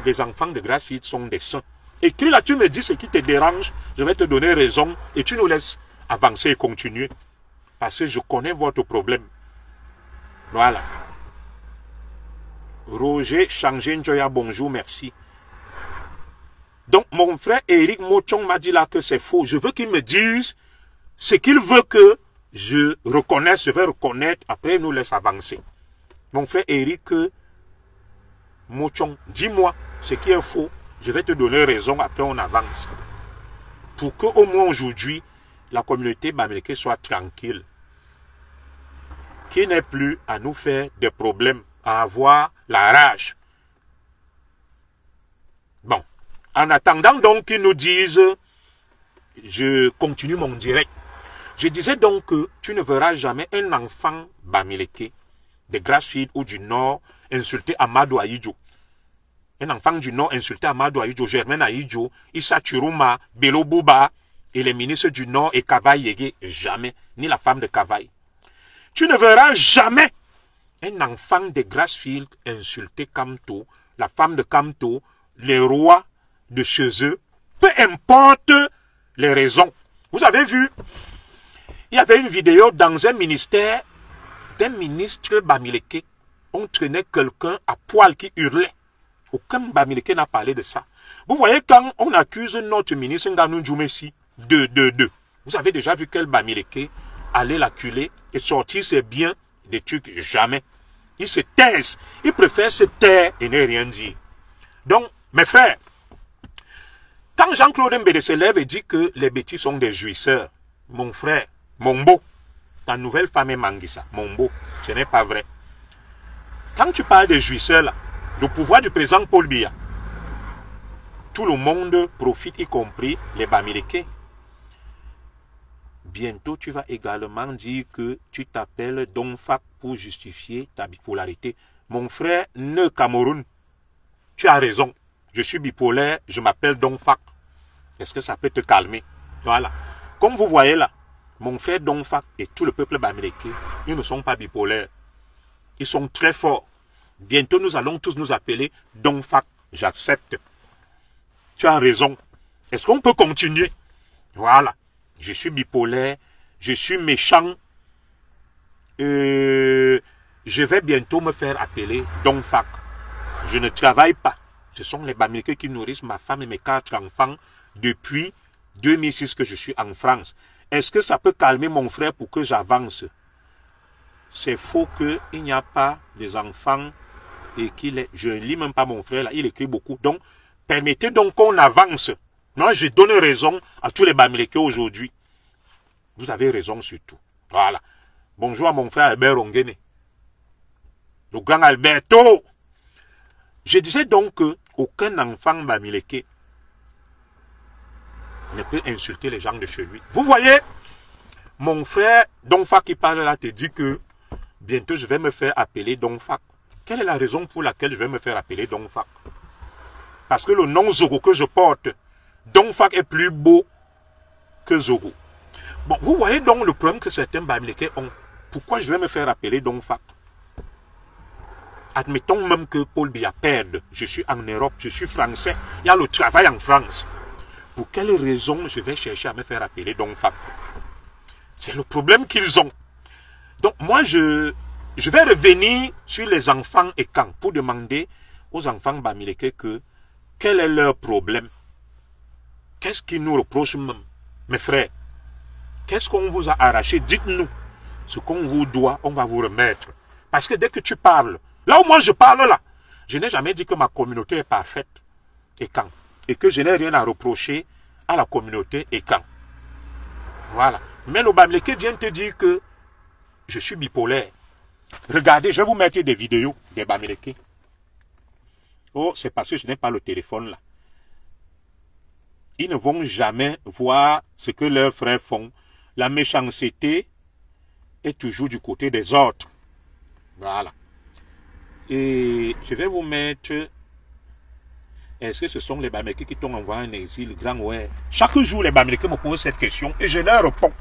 Les enfants de Grassfield sont des saints. Écris là, tu me dis ce qui te dérange, je vais te donner raison et tu nous laisses avancer et continuer. Parce que je connais votre problème. Voilà. Roger Changé Njoya, bonjour, merci. Donc, mon frère Eric Mochon m'a dit là que c'est faux. Je veux qu'il me dise ce qu'il veut que je reconnaisse, je vais reconnaître, après il nous laisse avancer. Mon frère Eric Mochon, dis-moi ce qui est faux, je vais te donner raison, après on avance. Pour qu'au moins aujourd'hui, la communauté Bamileke soit tranquille. Qu'il n'ait plus à nous faire des problèmes, à avoir la rage. Bon, en attendant donc qu'ils nous disent, je continue mon direct. Je disais donc que tu ne verras jamais un enfant Bamileke de Grassfield ou du Nord insulter Amadou Ahidjo. Un enfant du Nord insulter Amadou Ahidjo, Germaine Ahidjo, Issa Chiruma, Bello Bouba et les ministres du Nord et Kavaï Yege. Jamais. Ni la femme de Kavaï. Tu ne verras jamais un enfant de Grassfield insultait Kamto, la femme de Kamto, les rois de chez eux, peu importe les raisons. Vous avez vu, il y avait une vidéo dans un ministère d'un ministre Bamileke. On traînait quelqu'un à poil qui hurlait. Aucun Bamileke n'a parlé de ça. Vous voyez, quand on accuse notre ministre Nganou Djoumessi de. Vous avez déjà vu quel Bamileke allait l'acculer et sortir ses biens des trucs? Jamais. Il se taise. Il préfère se taire et ne rien dire. Donc, mes frères, quand Jean-Claude Mbede se lève et dit que les bêtises sont des jouisseurs, mon frère, Mombo, ta nouvelle femme est Manguissa, Mombo, ce n'est pas vrai. Quand tu parles des jouisseurs là, le pouvoir du président Paul Biya, tout le monde profite, y compris les Bamileke. Bientôt, tu vas également dire que tu t'appelles Donfak pour justifier ta bipolarité. Mon frère, ne Cameroun, tu as raison. Je suis bipolaire, je m'appelle Donfak. Est-ce que ça peut te calmer? Voilà. Comme vous voyez là, mon frère Donfak et tout le peuple Bamileke, ils ne sont pas bipolaires. Ils sont très forts. Bientôt, nous allons tous nous appeler Donfak. J'accepte. Tu as raison. Est-ce qu'on peut continuer? Voilà. Je suis bipolaire. Je suis méchant. Je vais bientôt me faire appeler Donfak. Je ne travaille pas. Ce sont les Bamileke qui nourrissent ma femme et mes 4 enfants depuis 2006 que je suis en France. Est-ce que ça peut calmer mon frère pour que j'avance? C'est faux qu'il n'y a pas des enfants et qu'il est... Je ne lis même pas mon frère là, il écrit beaucoup. Donc, permettez donc qu'on avance. Moi, je donne raison à tous les Bamileke aujourd'hui. Vous avez raison sur tout. Voilà. Bonjour à mon frère Albert Ongene. Le grand Alberto. Je disais donc qu'aucun enfant Bamileke ne peut insulter les gens de chez lui. Vous voyez, mon frère Donfak qui parle là te dit que bientôt je vais me faire appeler Donfak. Quelle est la raison pour laquelle je vais me faire appeler Donfak? Parce que le nom Zogo que je porte, Donfak est plus beau que Zogo. Bon, vous voyez donc le problème que certains Bamileke ont. Pourquoi je vais me faire appeler Donfak? Admettons même que Paul Biya perde. Je suis en Europe, je suis français. Il y a le travail en France. Pour quelle raison je vais chercher à me faire appeler Donfak? C'est le problème qu'ils ont. Donc moi, je vais revenir sur les enfants et quand pour demander aux enfants Bamileke quel est leur problème. Qu'est-ce qu'ils nous reprochent même? Mes frères, qu'est-ce qu'on vous a arraché? Dites-nous. Ce qu'on vous doit, on va vous remettre. Parce que dès que tu parles, là où moi je parle là, je n'ai jamais dit que ma communauté est parfaite. Et quand? Et que je n'ai rien à reprocher à la communauté et quand? Voilà. Mais le Bamileke vient te dire que je suis bipolaire. Regardez, je vais vous mettre des vidéos des Bamileke. Oh, c'est parce que je n'ai pas le téléphone là. Ils ne vont jamais voir ce que leurs frères font. La méchanceté est toujours du côté des autres. Voilà. Et je vais vous mettre... Est-ce que ce sont les Bamileke qui t'ont envoyé en exil, grand? Ouais. Chaque jour, les Bamileke me posent cette question et je leur réponds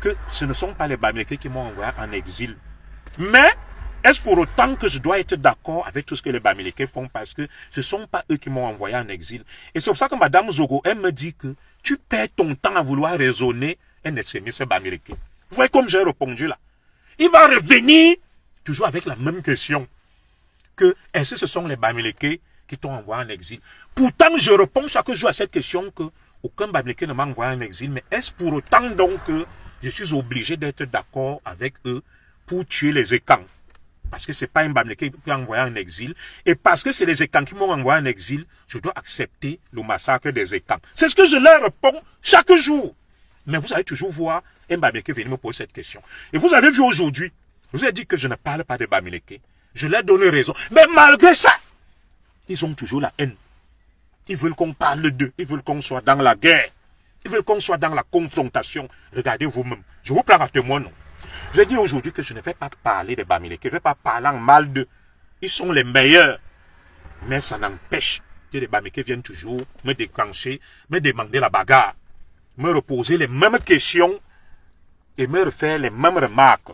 que ce ne sont pas les Bamileke qui m'ont envoyé en exil. Mais, est-ce pour autant que je dois être d'accord avec tout ce que les Bamileke font parce que ce ne sont pas eux qui m'ont envoyé en exil? Et c'est pour ça que Madame Zogo, elle me dit que tu perds ton temps à vouloir raisonner un extrémiste Bamileke. Vous voyez comme j'ai répondu là? Il va revenir toujours avec la même question. Que est-ce que ce sont les Bamileke qui t'ont envoyé en exil? Pourtant, je réponds chaque jour à cette question que aucun Bamileke ne m'a envoyé en exil. Mais est-ce pour autant donc que je suis obligé d'être d'accord avec eux pour tuer les Ekans? Parce que ce n'est pas un Bamileke qui m'a envoyé en exil. Et parce que c'est les Ekans qui m'ont envoyé en exil, je dois accepter le massacre des Ekans. C'est ce que je leur réponds chaque jour. Mais vous allez toujours voir un Bamileke venir me poser cette question. Et vous avez vu aujourd'hui, je vous ai dit que je ne parle pas de Bamileke. Je leur donne raison. Mais malgré ça, ils ont toujours la haine. Ils veulent qu'on parle d'eux. Ils veulent qu'on soit dans la guerre. Ils veulent qu'on soit dans la confrontation. Regardez vous-même. Je vous prends à témoin, non. Je dis aujourd'hui que je ne vais pas parler des Bamileke. Je ne vais pas parler en mal d'eux. Ils sont les meilleurs. Mais ça n'empêche que les Bamileke viennent toujours me déclencher, me demander la bagarre, me reposer les mêmes questions et me refaire les mêmes remarques.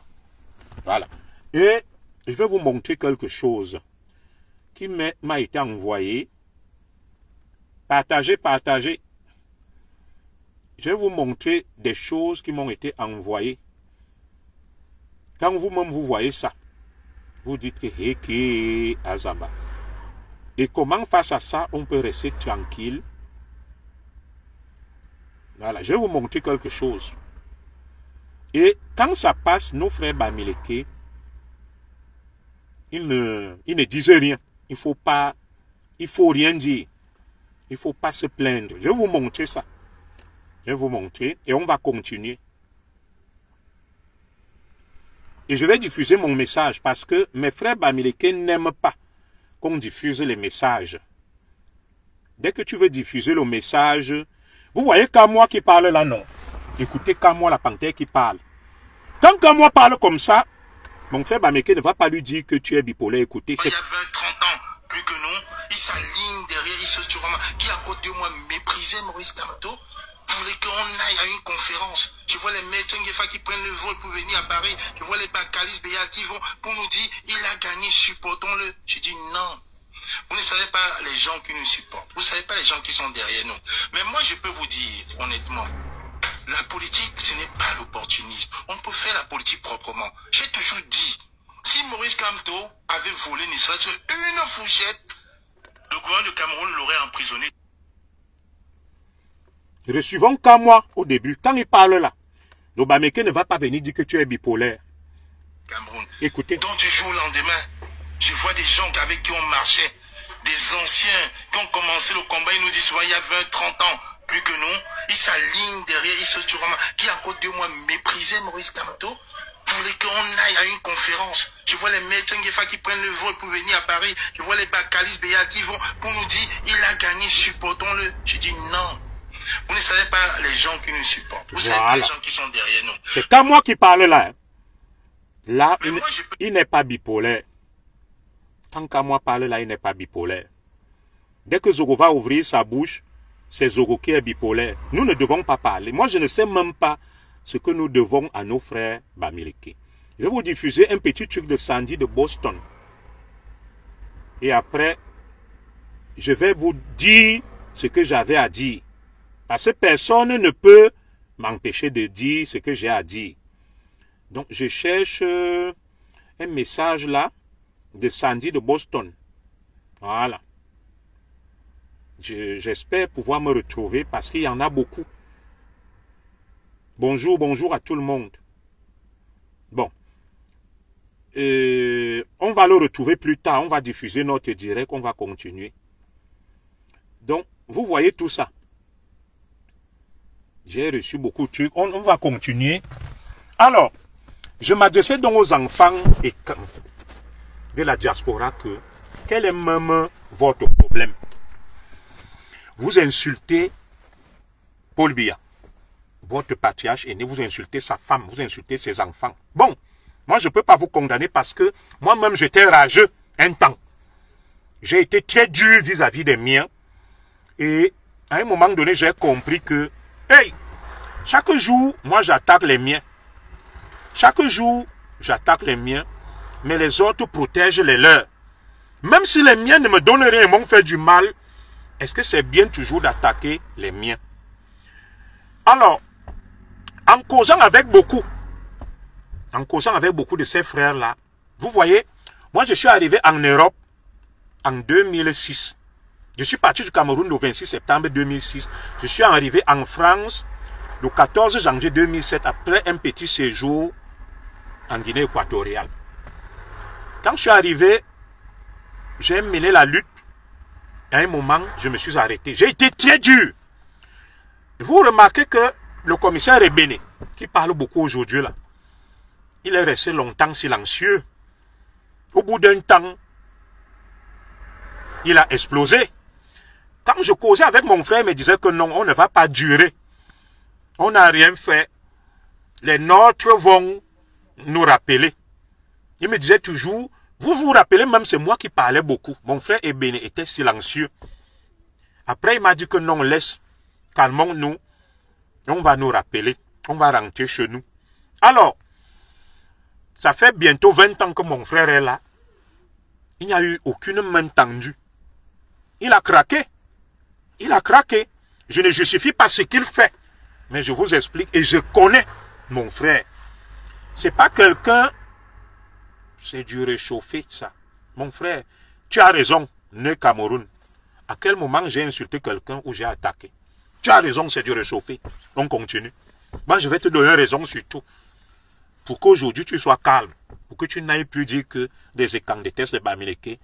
Voilà. Et je vais vous montrer quelque chose qui m'a été envoyé. Partagez. Je vais vous montrer des choses qui m'ont été envoyées. Quand vous-même vous voyez ça, vous dites que Heke Azamba. Et comment face à ça, on peut rester tranquille? Voilà, je vais vous montrer quelque chose. Et quand ça passe, nos frères Bamileke, ils ne disaient rien. Il faut rien dire. Il ne faut pas se plaindre. Je vais vous montrer ça. Je vais vous montrer et on va continuer. Et je vais diffuser mon message parce que mes frères Bamileke n'aiment pas qu'on diffuse les messages. Dès que tu veux diffuser le message, vous voyez Kamwa qui parle là, non? Écoutez Kamwa la panthère qui parle. Quand Kamwa parle comme ça, mon frère Bamileke ne va pas lui dire que tu es bipolaire. Écoutez, il y a 20-30 ans, plus que nous, il s'aligne derrière, il se surma, qui à côté de moi méprisait Maurice Kamto. Voulait qu'on aille à une conférence. Je vois les maîtres qui prennent le vol pour venir à Paris. Je vois les Bakalis Béa qui vont pour nous dire il a gagné, supportons-le. Je dis non. Vous ne savez pas les gens qui nous supportent. Vous ne savez pas les gens qui sont derrière nous. Mais moi, je peux vous dire, honnêtement, la politique, ce n'est pas l'opportunisme. On peut faire la politique proprement. J'ai toujours dit, si Maurice Kamto avait volé ne serait-ce qu'une fourchette, le gouvernement du Cameroun l'aurait emprisonné. Recevons Kamwa au début. Quand il parle là, le Bamileke ne va pas venir dire que tu es bipolaire. Cameroun. Écoutez. Donc du jour au lendemain, je vois des gens avec qui on marchait, des anciens qui ont commencé le combat, ils nous disent souvent il y a 20-30 ans, plus que nous, ils s'alignent derrière, ils se surma, qui à côté de moi méprisait Maurice Kamto, voulait qu'on aille à une conférence. Je vois les maîtres qui prennent le vol pour venir à Paris, je vois les Bakalis Béa qui vont pour nous dire il a gagné, supportons-le. Je dis non. Vous ne savez pas les gens qui nous supportent. Vous savez pas les gens qui sont derrière nous. C'est Kamwa qui parle là. Là, il n'est pas bipolaire. Quand Kamwa parle là, il n'est pas bipolaire. Dès que Zogo va ouvrir sa bouche, c'est Zogo qui est bipolaire. Nous ne devons pas parler. Moi, je ne sais même pas ce que nous devons à nos frères Bamileke. Je vais vous diffuser un petit truc de Sandy de Boston. Et après, je vais vous dire ce que j'avais à dire. Parce que personne ne peut m'empêcher de dire ce que j'ai à dire. Donc, je cherche un message là de Sandy de Boston. Voilà. J'espère pouvoir me retrouver parce qu'il y en a beaucoup. Bonjour à tout le monde. Bon. On va le retrouver plus tard. On va diffuser notre direct. On va continuer. Donc, vous voyez tout ça. J'ai reçu beaucoup de trucs. On va continuer. Alors, je m'adressais donc aux enfants de la diaspora que quel est même votre problème? Vous insultez Paul Biya, votre patriarche aîné, vous insultez sa femme, vous insultez ses enfants. Bon, moi je ne peux pas vous condamner parce que moi-même j'étais rageux un temps. J'ai été très dur vis-à-vis des miens. Et à un moment donné, j'ai compris que, hey, chaque jour, moi j'attaque les miens. Chaque jour, j'attaque les miens, mais les autres protègent les leurs. Même si les miens ne me donnent rien et m'ont fait du mal, est-ce que c'est bien toujours d'attaquer les miens? Alors, en causant avec beaucoup de ces frères-là, vous voyez, moi je suis arrivé en Europe en 2006. Je suis parti du Cameroun le 26 septembre 2006. Je suis arrivé en France le 14 janvier 2007 après un petit séjour en Guinée équatoriale. Quand je suis arrivé, j'ai mené la lutte. À un moment, je me suis arrêté. J'ai été très dur. Vous remarquez que le commissaire Ebene, qui parle beaucoup aujourd'hui là, il est resté longtemps silencieux. Au bout d'un temps, il a explosé. Quand je causais avec mon frère, il me disait que non, on ne va pas durer. On n'a rien fait. Les nôtres vont nous rappeler. Il me disait toujours, vous vous rappelez, même c'est moi qui parlais beaucoup. Mon frère Ebene était silencieux. Après, il m'a dit que non, laisse, calmons-nous. On va nous rappeler. On va rentrer chez nous. Alors, Ça fait bientôt 20 ans que mon frère est là. Il n'y a eu aucune main tendue. Il a craqué. Il a craqué. Je ne justifie pas ce qu'il fait. Mais je vous explique et je connais mon frère. C'est pas quelqu'un... C'est du réchauffé, ça. Mon frère, tu as raison, né Cameroun. À quel moment j'ai insulté quelqu'un ou j'ai attaqué? Tu as raison, c'est du réchauffé. On continue. Moi, je vais te donner raison sur tout. Pour qu'aujourd'hui, tu sois calme. Pour que tu n'ailles plus dire que des écans de test de Bamileke.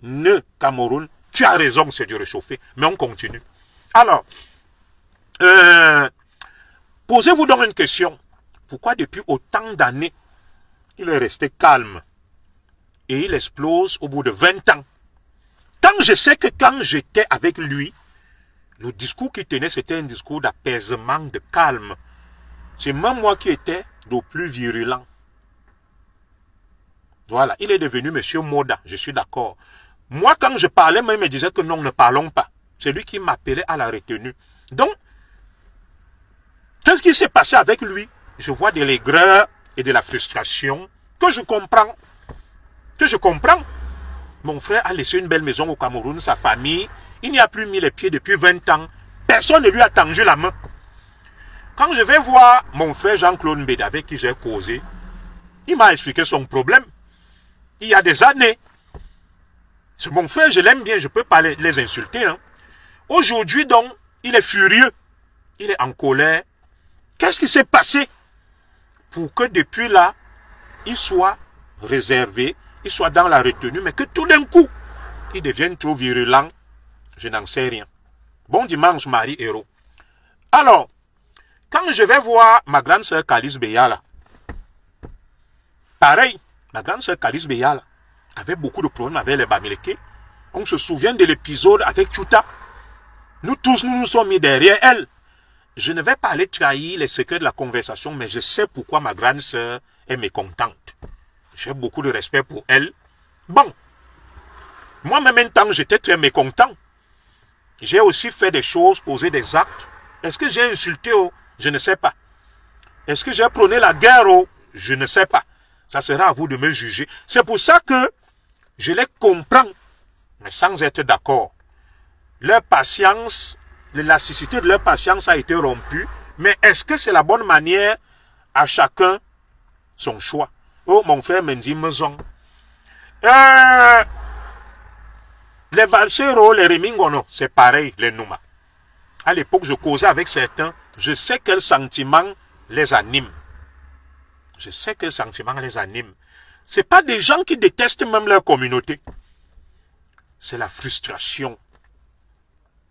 Ne Cameroun, tu as raison, c'est du réchauffé. Mais on continue. Alors, posez-vous donc une question. Pourquoi depuis autant d'années, il est resté calme et il explose au bout de 20 ans? Quand je sais que quand j'étais avec lui, le discours qu'il tenait, c'était un discours d'apaisement, de calme. C'est même moi qui étais le plus virulent. Voilà, il est devenu Monsieur Moda, je suis d'accord. Moi, quand je parlais, moi, il me disait que non, ne parlons pas. C'est lui qui m'appelait à la retenue. Donc, qu'est-ce qui s'est passé avec lui? Je vois de l'aigreur et de la frustration que je comprends. Que je comprends. Mon frère a laissé une belle maison au Cameroun, sa famille. Il n'y a plus mis les pieds depuis 20 ans. Personne ne lui a tendu la main. Quand je vais voir mon frère Jean-Claude Mbeda avec qui j'ai causé, il m'a expliqué son problème. Il y a des années. C'est mon frère, je l'aime bien, je ne peux pas les insulter. Hein. Aujourd'hui donc, il est furieux. Il est en colère. Qu'est-ce qui s'est passé pour que depuis là, il soit réservé, il soit dans la retenue, mais que tout d'un coup, il devienne trop virulent? Je n'en sais rien. Bon dimanche, Marie Héros. Alors, quand je vais voir ma grande sœur Calice Beyala, pareil, ma grande sœur Calice Beyala avait beaucoup de problèmes avec les Bamileke. On se souvient de l'épisode avec Chuta. Nous tous, nous nous sommes mis derrière elle. Je ne vais pas aller trahir les secrets de la conversation, mais je sais pourquoi ma grande sœur est mécontente. J'ai beaucoup de respect pour elle. Bon, moi-même, en temps, j'étais très mécontent. J'ai aussi fait des choses, posé des actes. Est-ce que j'ai insulté? Oh, je ne sais pas. Est-ce que j'ai prôné la guerre? Oh, je ne sais pas. Ça sera à vous de me juger. C'est pour ça que je les comprends, mais sans être d'accord. Leur patience, l'élasticité de leur patience a été rompue. Mais est-ce que c'est la bonne manière? À chacun son choix. Oh, mon frère Mendy Maison. Les Valsero, les Remingono, c'est pareil, les Nouma. À l'époque, je causais avec certains, je sais quel sentiment les anime. Je sais quel sentiment les anime. Ce n'est pas des gens qui détestent même leur communauté. C'est la frustration.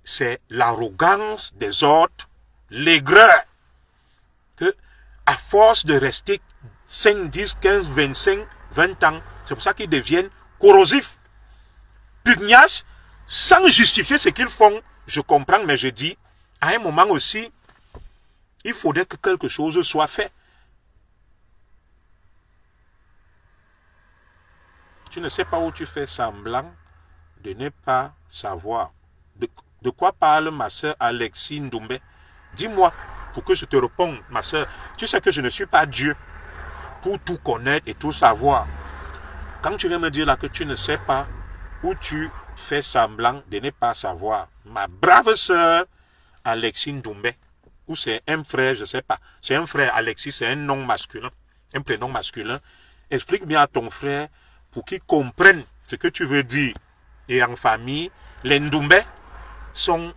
C'est l'arrogance des autres, l'aigreur. Que, à force de rester 5, 10, 15, 25, 20 ans, c'est pour ça qu'ils deviennent corrosifs, pugnaces, sans justifier ce qu'ils font. Je comprends, mais je dis, à un moment aussi, il faudrait que quelque chose soit fait. Tu ne sais pas où tu fais semblant de ne pas savoir. De quoi parle ma sœur Alexis Ndoumbe? Dis-moi, pour que je te réponde, ma sœur. Tu sais que je ne suis pas Dieu pour tout connaître et tout savoir. Quand tu viens me dire là que tu ne sais pas où tu fais semblant de ne pas savoir, ma brave sœur Alexis Ndoumbe, ou c'est un frère, je ne sais pas. C'est un frère, Alexis, c'est un nom masculin, un prénom masculin. Explique bien à ton frère pour qu'il comprenne ce que tu veux dire. Et en famille, les Ndoumbe sont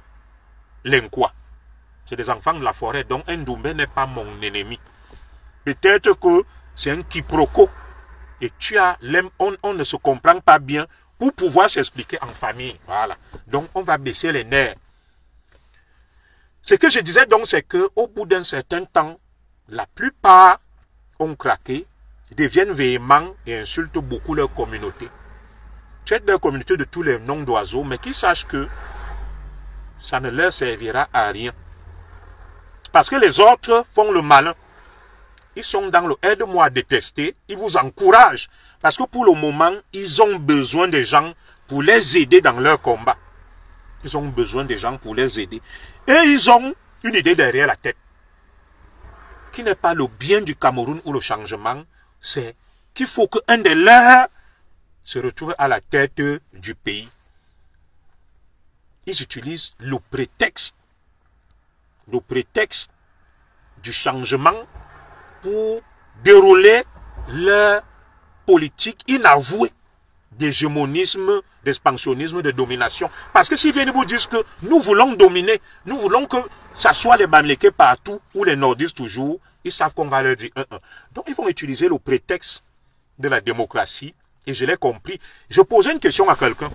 les Nkwa. C'est des enfants de la forêt, donc un Ndoumbe n'est pas mon ennemi. Peut-être que c'est un quiproquo. Et on ne se comprend pas bien pour pouvoir s'expliquer en famille. Voilà. Donc on va baisser les nerfs. Ce que je disais donc, c'est qu'au bout d'un certain temps, la plupart ont craqué, deviennent véhéments et insultent beaucoup leur communauté. Traitent leur communauté de tous les noms d'oiseaux, mais qu'ils sachent que ça ne leur servira à rien. Parce que les autres font le malin. Ils sont dans le aide-moi à détester, ils vous encouragent. Parce que pour le moment, ils ont besoin des gens pour les aider dans leur combat. Ils ont besoin des gens pour les aider. Et ils ont une idée derrière la tête. Qui n'est pas le bien du Cameroun ou le changement, c'est qu'il faut qu'un des leurs se retrouve à la tête du pays. Ils utilisent le prétexte du changement pour dérouler leur politique inavouée d'hégémonisme, d'expansionnisme, de domination. Parce que s'ils viennent vous dire que nous voulons dominer, nous voulons que ça soit les Bamileke partout, ou les nordistes toujours, ils savent qu'on va leur dire un. Donc ils vont utiliser le prétexte de la démocratie, et je l'ai compris. Je posais une question à quelqu'un.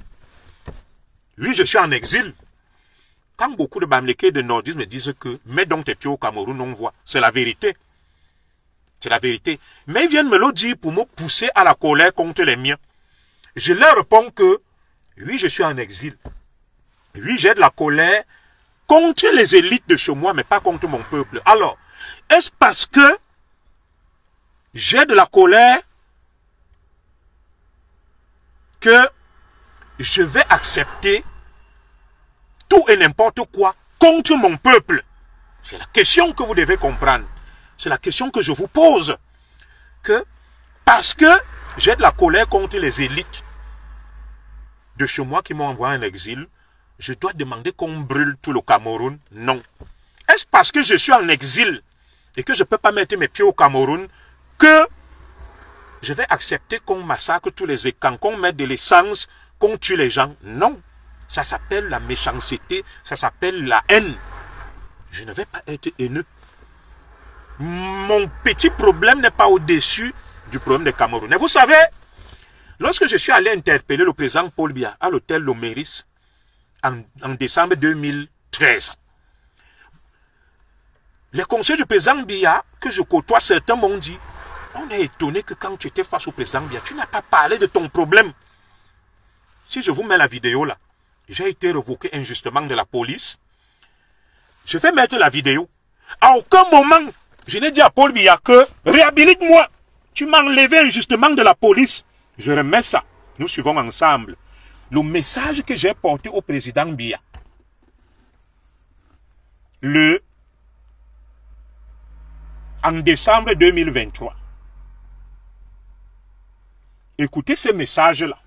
Oui, je suis en exil. Quand beaucoup de Bamileke et de nordistes me disent que mets donc tes pieds au Cameroun, on voit. C'est la vérité. C'est la vérité. Mais ils viennent me le dire pour me pousser à la colère contre les miens. Je leur réponds que oui, je suis en exil. Oui, j'ai de la colère contre les élites de chez moi, mais pas contre mon peuple. Alors, est-ce parce que j'ai de la colère que je vais accepter tout et n'importe quoi contre mon peuple? C'est la question que vous devez comprendre. C'est la question que je vous pose. Que parce que j'ai de la colère contre les élites de chez moi qui m'ont envoyé en exil, je dois demander qu'on brûle tout le Cameroun? Non. Est-ce parce que je suis en exil et que je ne peux pas mettre mes pieds au Cameroun que je vais accepter qu'on massacre tous les écans, qu'on mette de l'essence, qu'on tue les gens? Non. Ça s'appelle la méchanceté, ça s'appelle la haine. Je ne vais pas être haineux. Mon petit problème n'est pas au-dessus du problème des Camerounais. Vous savez, lorsque je suis allé interpeller le président Paul Biya à l'hôtel Loméris en décembre 2013, les conseillers du président Biya que je côtoie, certains m'ont dit, on est étonné que quand tu étais face au président Biya, tu n'as pas parlé de ton problème. Si je vous mets la vidéo là, j'ai été révoqué injustement de la police. Je vais mettre la vidéo. À aucun moment, je n'ai dit à Paul Biya que réhabilite-moi. Tu m'as enlevé injustement de la police. Je remets ça. Nous suivons ensemble le message que j'ai porté au président Biya. En décembre 2023. Écoutez ce message-là.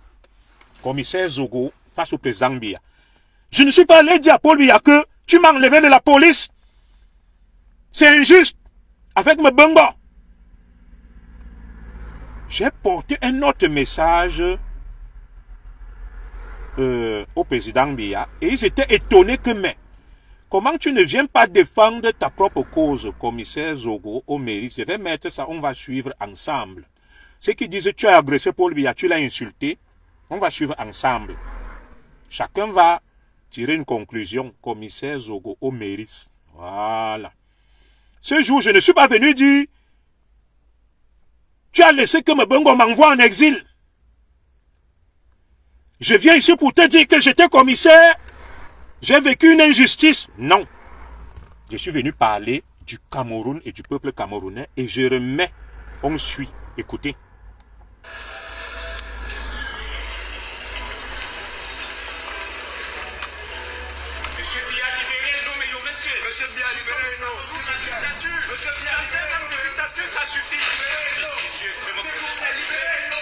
Commissaire Zogo face au président Biya. Je ne suis pas allé dire à Paul Biya que tu m'as enlevé de la police. C'est injuste. Avec mes bongo. J'ai porté un autre message au président Biya. Et ils étaient étonnés que, mais, comment tu ne viens pas défendre ta propre cause, commissaire Zogo, au mairie? Je vais mettre ça, on va suivre ensemble. Ceux qui disent tu as agressé Paul Biya, tu l'as insulté, on va suivre ensemble. Chacun va tirer une conclusion. Commissaire Zogo au mairie. Voilà. Ce jour, je ne suis pas venu dire tu as laissé que Mbongo m'envoie en exil. Je viens ici pour te dire que j'étais commissaire. J'ai vécu une injustice. Non. Je suis venu parler du Cameroun et du peuple camerounais et je remets. On suit. Écoutez. Monsieur Biya, libérez-nous, mais non, monsieur. Monsieur Biya, libérez-nous. Monsieur Biya, ça suffit. Libérez-nous. Libérez-nous.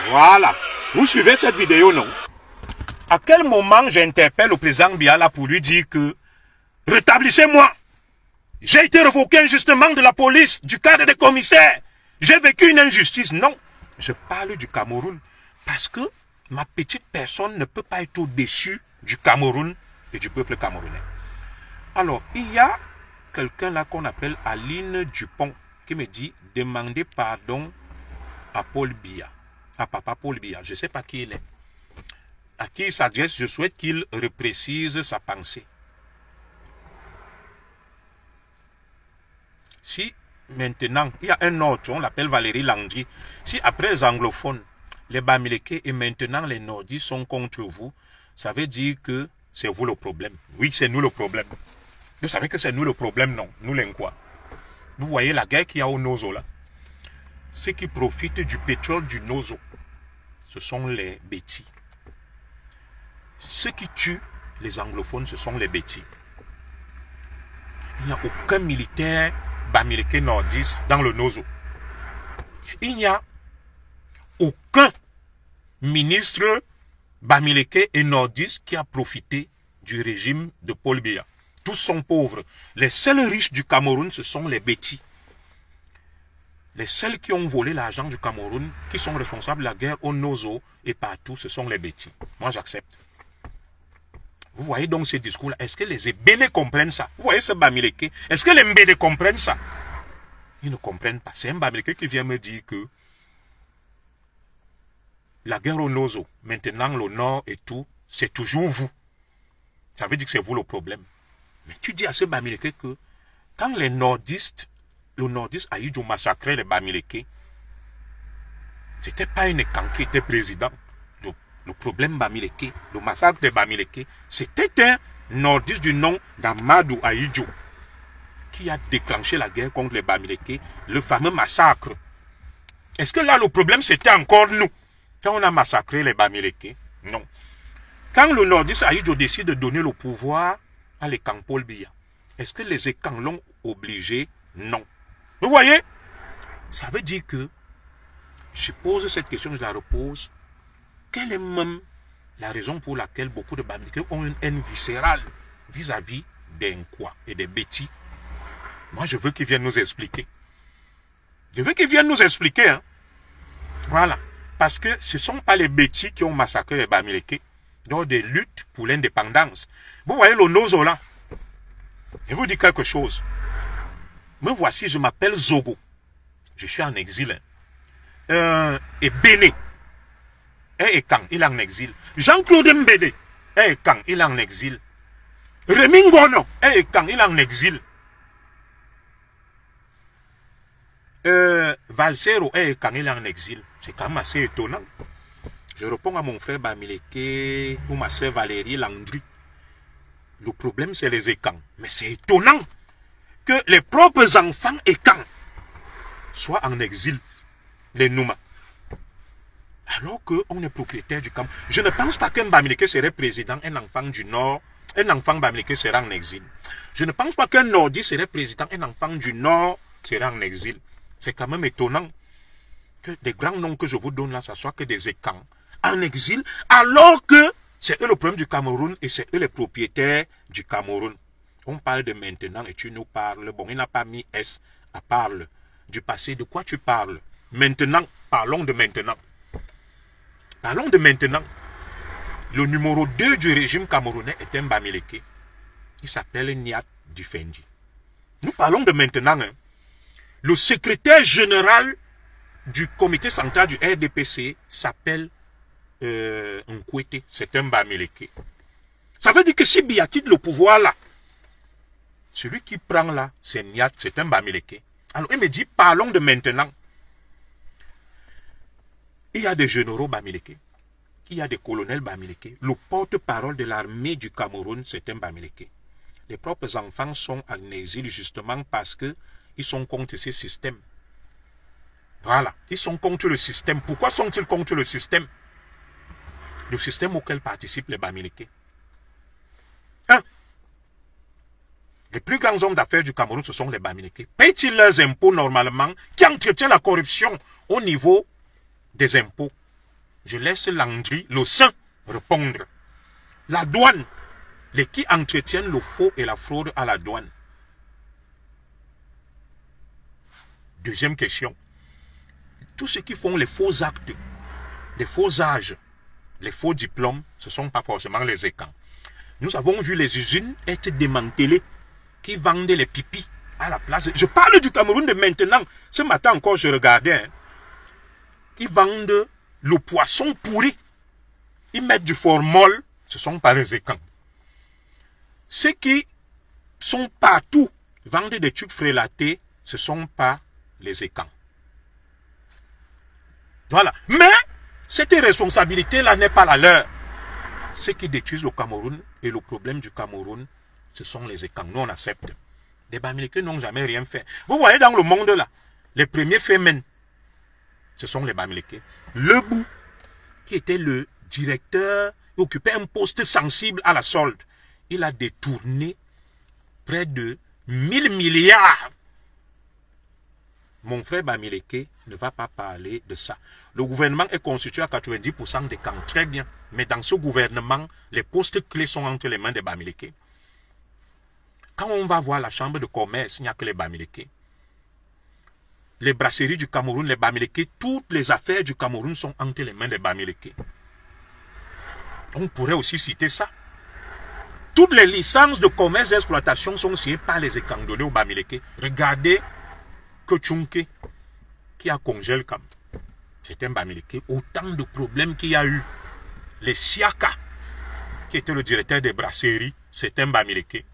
Voilà. Vous suivez cette vidéo, non? À quel moment j'interpelle le président Biya là pour lui dire que rétablissez-moi. J'ai été révoqué injustement de la police, du cadre des commissaires. J'ai vécu une injustice. Non. Je parle du Cameroun parce que ma petite personne ne peut pas être au-dessus du Cameroun et du peuple camerounais. Alors, il y a quelqu'un là qu'on appelle Aline Dupont qui me dit demandez pardon à Paul Biya. À papa Paul Biya, je ne sais pas qui il est. À qui il s'adresse, je souhaite qu'il reprécise sa pensée. Si maintenant, il y a un autre, on l'appelle Valérie Landry, si après les anglophones, les Bamileke et maintenant les nordistes sont contre vous, ça veut dire que c'est vous le problème. Oui, c'est nous le problème. Vous savez que c'est nous le problème, non? Nous les quoi? Vous voyez la guerre qu'il y a au Nozo là? Ceux qui profitent du pétrole du Nozo, ce sont les Bétis. Ceux qui tuent les anglophones, ce sont les Bétis. Il n'y a aucun militaire Bamileke nordiste dans le Nozo. Il n'y a aucun ministre Bamileke et nordiste qui a profité du régime de Paul Biya. Tous sont pauvres. Les seuls riches du Cameroun, ce sont les Bétis. Les seuls qui ont volé l'argent du Cameroun, qui sont responsables de la guerre au Nozo et partout, ce sont les Bétis. Moi, j'accepte. Vous voyez donc ces discours-là. Est-ce que les Ébénés comprennent ça? Vous voyez ce Bamileke? Est-ce que les Mbénés comprennent ça? Ils ne comprennent pas. C'est un Bamileke qui vient me dire que la guerre au Nozo, maintenant le Nord et tout, c'est toujours vous. Ça veut dire que c'est vous le problème. Mais tu dis à ce Bamileke que quand les nordistes, le nordiste Ahidjo massacrait les Bamileke, c'était pas une Ekan qui était président. Le problème Bamileke, le massacre des Bamileke, c'était un nordiste du nom d'Amadou Ahidjo qui a déclenché la guerre contre les Bamileke, le fameux massacre. Est-ce que là le problème c'était encore nous? Quand on a massacré les Bamileke? Non. Quand le nordiste Ahidjo décide de donner le pouvoir à l'Ekan Paul Biya, est-ce que les Ekans l'ont obligé? Non. Vous voyez? Ça veut dire que, je pose cette question, je la repose. Quelle est même la raison pour laquelle beaucoup de Bamileke ont une haine viscérale vis-à-vis des Nkwa et des Bétis? Moi, je veux qu'ils viennent nous expliquer. Je veux qu'ils viennent nous expliquer. Hein. Voilà. Parce que ce ne sont pas les Bétis qui ont massacré les Bamileke lors des luttes pour l'indépendance. Vous voyez le Nozo là? Je vous dis quelque chose. Me voici, je m'appelle Zogo. Je suis en exil. Hein. Et Béné. Et Ekan, il est en exil. Jean-Claude Mbédé. Et Ekan, il est en exil. Rémi Ngono. Et Ekan, il est en exil. Valsero. Et Ekan, il est en exil. C'est quand même assez étonnant. Je réponds à mon frère Bamileke ou ma soeur Valérie Landry. Le problème, c'est les Ekans. Mais c'est étonnant que les propres enfants Ekans soient en exil, les Nouma. Alors qu'on est propriétaire du Cameroun. Je ne pense pas qu'un Bamileke serait président, un enfant du Nord, un enfant Bamileke serait en exil. Je ne pense pas qu'un Nordiste serait président, un enfant du Nord serait en exil. C'est quand même étonnant que des grands noms que je vous donne là, ça soit que des Ekans en exil, alors que c'est eux le problème du Cameroun et c'est eux les propriétaires du Cameroun. On parle de maintenant et tu nous parles. Bon, il n'a pas mis S à parler du passé. De quoi tu parles? Maintenant, parlons de maintenant. Parlons de maintenant. Le numéro 2 du régime camerounais est un Bamileke. Il s'appelle Niat Dufendi. Nous parlons de maintenant. Hein. Le secrétaire général du comité central du RDPC s'appelle Nkwete. C'est un Bamileke. Ça veut dire que si Biya quitte le pouvoir là, celui qui prend là, c'est Niat, c'est un Bamileke. Alors il me dit, parlons de maintenant. Il y a des généraux Bamileke. Il y a des colonels Bamileke. Le porte-parole de l'armée du Cameroun, c'est un Bamileke. Les propres enfants sont en exil justement parce que ils sont contre ces systèmes. Voilà. Ils sont contre le système. Pourquoi sont-ils contre le système? Le système auquel participent les Bamileke. Hein? Les plus grands hommes d'affaires du Cameroun, ce sont les Bamileke. Payent-ils leurs impôts normalement? Qui entretient la corruption au niveau des impôts? Je laisse Landry, le saint, répondre. La douane, les qui entretiennent le faux et la fraude à la douane. Deuxième question. Tous ceux qui font les faux actes, les faux âges, les faux diplômes, ce ne sont pas forcément les Ekans. Nous avons vu les usines être démantelées qui vendaient les pipis à la place. Je parle du Cameroun de maintenant. Ce matin encore, je regardais. Hein. Ils vendent le poisson pourri. Ils mettent du formol. Ce ne sont pas les Ekans. Ceux qui sont partout vendent des trucs frélatés. ce ne sont pas les Ekans. Voilà. Mais cette responsabilité-là n'est pas la leur. Ceux qui détruisent le Cameroun et le problème du Cameroun, ce sont les Ekans. Nous, on accepte. Les Bamileke n'ont jamais rien fait. Vous voyez dans le monde là, les premiers fémènes, ce sont les Bamileke. Lebou, qui était le directeur, occupait un poste sensible à la solde. Il a détourné près de 1000 milliards. Mon frère Bamileke ne va pas parler de ça. Le gouvernement est constitué à 90% des camps. Très bien. Mais dans ce gouvernement, les postes clés sont entre les mains des Bamileke. Quand on va voir la chambre de commerce, il n'y a que les Bamileke. Les brasseries du Cameroun, les Bamileke, toutes les affaires du Cameroun sont entre les mains des Bamileke. On pourrait aussi citer ça. Toutes les licences de commerce et d'exploitation sont signées par les Ekans donnés aux Bamileke. Regardez Kochunke, qui a congélé le camp. C'est un Bamileke. Autant de problèmes qu'il y a eu. Les Siaka, qui était le directeur des brasseries, c'est un Bamileke.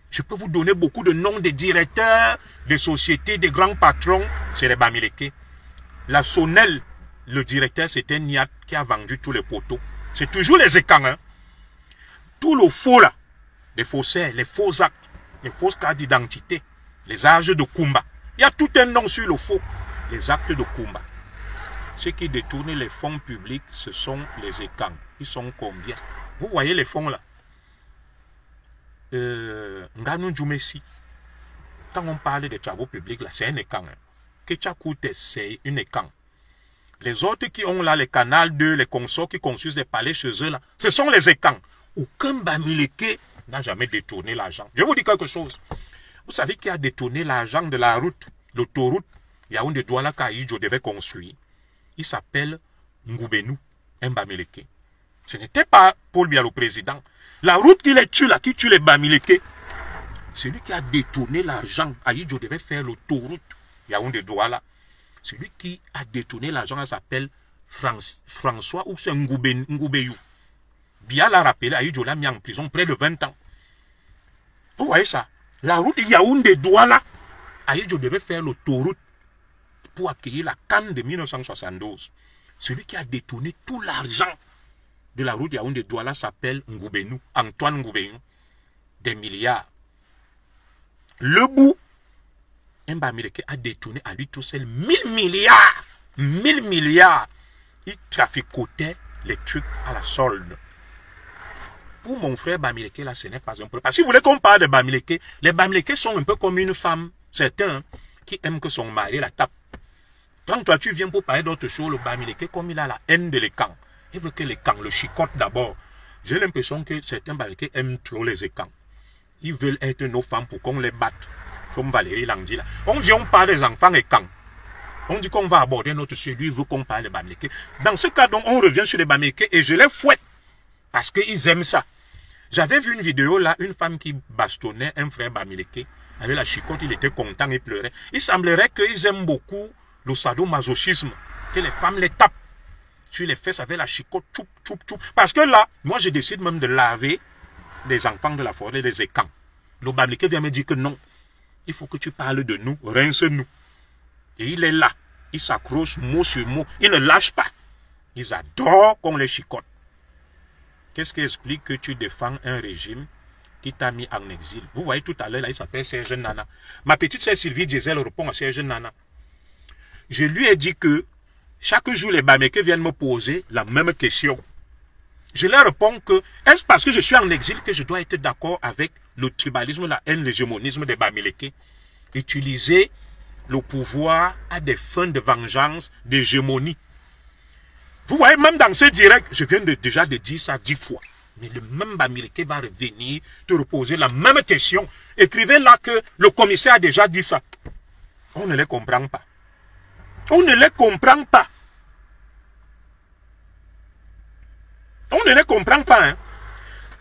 Je peux vous donner beaucoup de noms des directeurs, des sociétés, des grands patrons, c'est les Bamileke. La Sonel, le directeur, c'était Niat qui a vendu tous les poteaux. C'est toujours les Ekans. Hein. Tout le faux là, les faussaires, les faux actes, les fausses cartes d'identité, les âges de Kumba. Il y a tout un nom sur le faux. Les actes de Kumba. Ceux qui détournent les fonds publics, ce sont les Ekans. Ils sont combien? Vous voyez les fonds là? Nganou Djoumessi. Quand on parle des travaux publics, là, c'est un Ekan. Hein. Ketchakoute, c'est une Ekan. Les autres qui ont là les canals 2, les consorts qui construisent des palais chez eux, là, ce sont les Ekans. Aucun Bamileke n'a jamais détourné l'argent. Je vais vous dire quelque chose. Vous savez qui a détourné l'argent de la route, l'autoroute Yaoundé-Douala qu'Aïdjo devait construire? Il s'appelle Ngoubénou, un Bamileke. Ce n'était pas Paul Biya le président. La route qui les tue là, qui tue les Bamileke, celui qui a détourné l'argent, Aïdjo devait faire l'autoroute Yaoundé-Douala. Celui qui a détourné l'argent s'appelle François ou c'est Ngoubéyou. Biya l'a rappelé, Aïdjo l'a mis en prison près de 20 ans. Vous voyez ça? La route Yaoundé-Douala, Aïdjo devait faire l'autoroute pour accueillir la CAN de 1972. Celui qui a détourné tout l'argent de la route Yaoundé-Douala s'appelle Ngoubénou, Antoine Ngoubénou. Des milliards. Lebou, un Bamileke a détourné à lui tout seul 1000 milliards. 1000 milliards. Il traficotait les trucs à la solde. Pour mon frère Bamileke, là, ce n'est pas un problème. Parce que si vous voulez qu'on parle de Bamileke, les Bamileke sont un peu comme une femme, certains, qui aiment que son mari la tape. Quand toi, tu viens pour parler d'autre chose, le Bamileke, comme il a la haine de l'Ekan, il veut que l'Ekan le chicote d'abord. J'ai l'impression que certains Bamileke aiment trop les Ekans. Ils veulent être nos femmes pour qu'on les batte. Comme Valérie l'a dit là. On vient, on parle des enfants Ekans. On dit qu'on va aborder notre sujet, lui, il veut qu'on parle des Bamileke. Dans ce cas, donc, on revient sur les Bamileke et je les fouette. Parce qu'ils aiment ça. J'avais vu une vidéo là, une femme qui bastonnait un frère Bamileke. Avec la chicote, il était content, il pleurait. Il semblerait qu'ils aiment beaucoup le sadomasochisme. Que les femmes les tapent sur les fesses avec la chicote, tchoup, tchoup, tchoup. Parce que là, moi je décide même de laver les enfants de la forêt, les Ekans. Le Bamileke vient me dire que non. Il faut que tu parles de nous, rince-nous. Et il est là. Il s'accroche mot sur mot. Il ne lâche pas. Ils adorent qu'on les chicote. Qu'est-ce qui explique que tu défends un régime qui t'a mis en exil? Vous voyez tout à l'heure, là, il s'appelle Serge Nana. Ma petite sœur Sylvie Diesel répond à Serge Nana. Je lui ai dit que chaque jour, les Bamileke viennent me poser la même question. Je leur réponds que, est-ce parce que je suis en exil que je dois être d'accord avec le tribalisme, la haine, l'hégémonisme des Bamileke? Utiliser le pouvoir à des fins de vengeance, d'hégémonie. Vous voyez, même dans ce direct, je viens déjà de dire ça 10 fois. Mais le même Bamileke va revenir te reposer la même question. Écrivez là que le commissaire a déjà dit ça. On ne les comprend pas. On ne les comprend pas. On ne les comprend pas. Hein.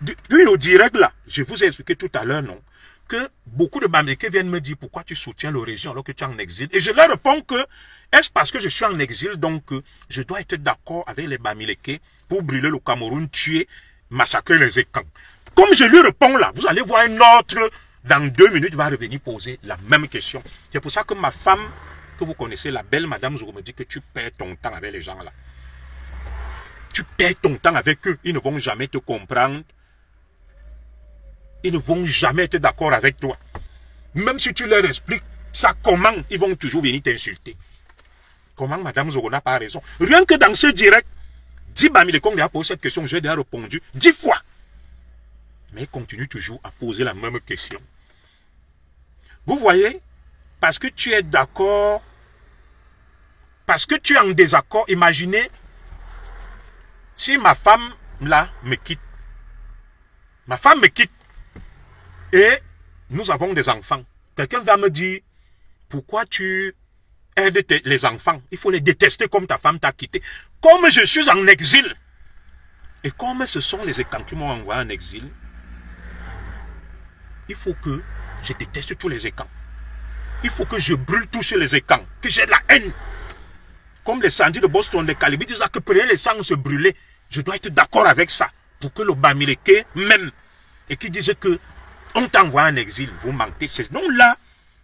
Depuis le direct là, je vous ai expliqué tout à l'heure, non, que beaucoup de Bamileke viennent me dire pourquoi tu soutiens le régime alors que tu es en exil. Et je leur réponds que, est-ce parce que je suis en exil, donc je dois être d'accord avec les Bamileke pour brûler le Cameroun, tuer, massacrer les Ekans. Comme je lui réponds là, vous allez voir un autre dans 2 minutes, va revenir poser la même question. C'est pour ça que ma femme, que vous connaissez, la belle Madame Zogo, me dit que tu perds ton temps avec les gens là. Tu perds ton temps avec eux. Ils ne vont jamais te comprendre. Ils ne vont jamais être d'accord avec toi. Même si tu leur expliques ça comment, ils vont toujours venir t'insulter. Comment Madame Zogo n'a pas raison? Rien que dans ce direct, 10 Bamilékong a posé cette question, j'ai déjà répondu 10 fois. Mais il continue toujours à poser la même question. Vous voyez, parce que tu es d'accord, parce que tu es en désaccord, imaginez si ma femme là me quitte. Ma femme me quitte et nous avons des enfants. Quelqu'un va me dire, pourquoi tu aides les enfants? Il faut les détester comme ta femme t'a quitté. Comme je suis en exil, et comme ce sont les écans qui m'ont envoyé en exil, il faut que je déteste tous les écans. Il faut que je brûle tous les écans, que j'ai de la haine. Comme les sandis de Boston, les Calibis disent que prenez les sangs se brûler. Je dois être d'accord avec ça. Pour que le Bamileke m'aime. Et qui disent que on t'envoie en exil. Vous mentez. C'est non là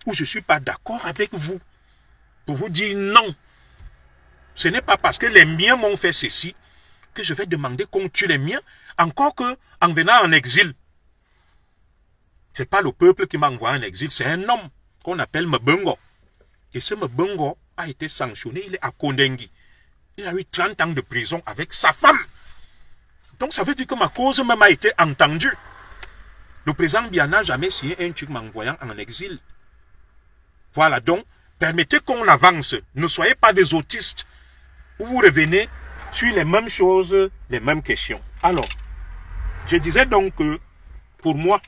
où je ne suis pas d'accord avec vous. Pour vous dire non. Ce n'est pas parce que les miens m'ont fait ceci que je vais demander qu'on tue les miens. Encore que en venant en exil, ce n'est pas le peuple qui m'a envoyé en exil. C'est un homme qu'on appelle Mbongo. Et ce Mbongo a été sanctionné. Il est à Kondengi. Il a eu 30 ans de prison avec sa femme. Donc ça veut dire que ma cause même a été entendue. Le président Biya n'a jamais signé un truc m'envoyant en exil. Voilà, donc, permettez qu'on avance. Ne soyez pas des autistes. Où vous revenez sur les mêmes choses, les mêmes questions. Alors, je disais donc que, pour moi,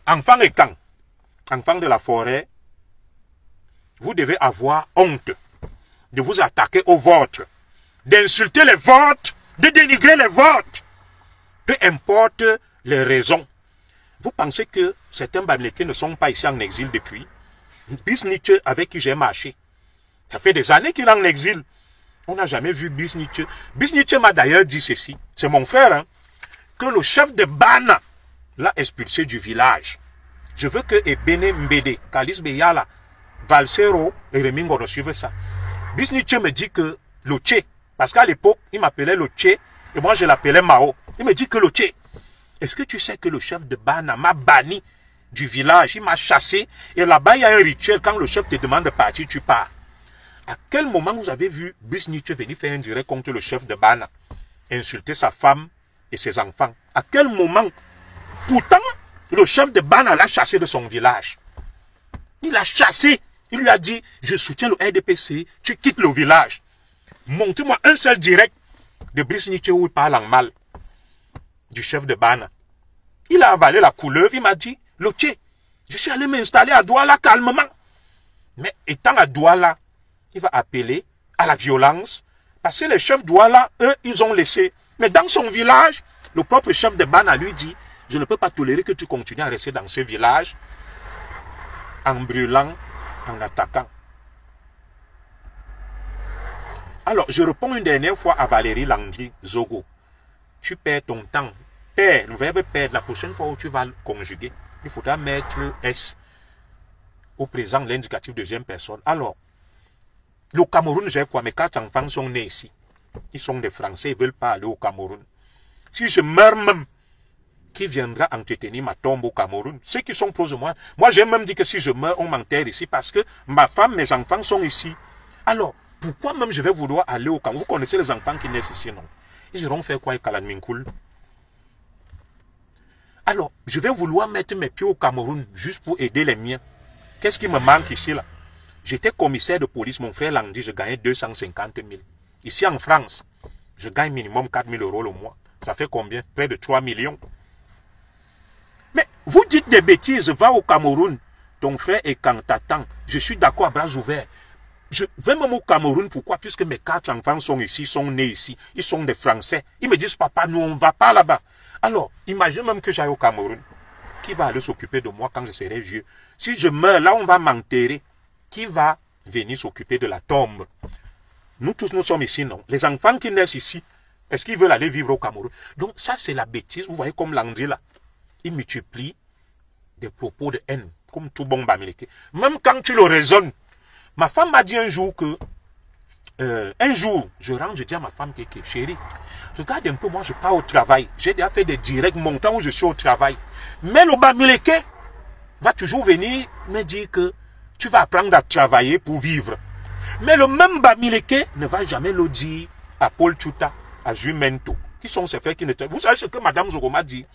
enfant et quand, enfant de la forêt, vous devez avoir honte de vous attaquer aux vôtres, d'insulter les vôtres, de dénigrer les vôtres. Peu importe les raisons. Vous pensez que certains Bamileke ne sont pas ici en exil depuis? Bisniche avec qui j'ai marché. Ça fait des années qu'il est en exil. On n'a jamais vu Bisniche. Bisniche m'a d'ailleurs dit ceci. C'est mon frère, hein, que le chef de Bana l'a expulsé du village. Je veux que Ebene Mbede, Kalis Beyala, Valsero et Remingo ne suivent ça. Bisniche me dit que le Tché, parce qu'à l'époque, il m'appelait le Tché, et moi je l'appelais Mao. Il me dit que le Tché, est-ce que tu sais que le chef de Bana m'a banni du village, il m'a chassé, et là-bas il y a un rituel, quand le chef te demande de partir, tu pars. À quel moment vous avez vu Bisniche venir faire un direct contre le chef de Bana, insulter sa femme et ses enfants? À quel moment? Pourtant, le chef de Bana l'a chassé de son village. Il l'a chassé. Il lui a dit, je soutiens le RDPC, tu quittes le village. Montrez-moi un seul direct de Bisniche où il parle en mal du chef de Bana. Il a avalé la couleuvre, il m'a dit, Lotier, je suis allé m'installer à Douala calmement. Mais étant à Douala, il va appeler à la violence. Parce que les chefs Douala, eux, ils ont laissé. Mais dans son village, le propre chef de Bana lui dit, je ne peux pas tolérer que tu continues à rester dans ce village en brûlant, en attaquant. Alors, je réponds une dernière fois à Valérie Landry Zogo. Tu perds ton temps. Perdre, le verbe perdre, la prochaine fois où tu vas le conjuguer, il faudra mettre S au présent, l'indicatif deuxième personne. Alors, le Cameroun, j'ai quoi? Mes 4 enfants sont nés ici. Ils sont des Français, ils ne veulent pas aller au Cameroun. Si je meurs même, qui viendra entretenir ma tombe au Cameroun? Ceux qui sont proches de moi. Moi, j'ai même dit que si je meurs, on m'enterre ici parce que ma femme, mes enfants sont ici. Alors, pourquoi même je vais vouloir aller au Cameroun? Vous connaissez les enfants qui naissent ici, non? Ils iront faire quoi avec Kalanminkoul? Alors, je vais vouloir mettre mes pieds au Cameroun juste pour aider les miens. Qu'est-ce qui me manque ici, là? J'étais commissaire de police, mon frère Landy, je gagnais 250 000. Ici en France, je gagne minimum 4 000 € le mois. Ça fait combien? Près de 3 millions. Mais vous dites des bêtises, va au Cameroun. Ton frère est quand t'attends. Je suis d'accord à bras ouverts. Je vais même au Cameroun, pourquoi? Puisque mes 4 enfants sont ici, sont nés ici. Ils sont des Français. Ils me disent, papa, nous on ne va pas là-bas. Alors, imagine même que j'aille au Cameroun. Qui va aller s'occuper de moi quand je serai vieux? Si je meurs, là on va m'enterrer. Qui va venir s'occuper de la tombe? Nous tous, nous sommes ici, non? Les enfants qui naissent ici, Est-ce qu'ils veulent aller vivre au Cameroun? Donc ça, c'est la bêtise. Vous voyez comme Landry, là, il multiplie des propos de haine, comme tout bon Bamileke. Même quand tu le raisonnes, ma femme m'a dit un jour que, un jour, je rentre, je dis à ma femme, chérie, regarde un peu, moi je pars au travail. J'ai déjà fait des directs montants où je suis au travail. Mais le Bamileke va toujours venir me dire que tu vas apprendre à travailler pour vivre. Mais le même Bamileke ne va jamais le dire à Paul Tchouta, à Jumento, qui sont ces frères qui ne travaillent. Vous savez ce que Madame Zogo m'a dit?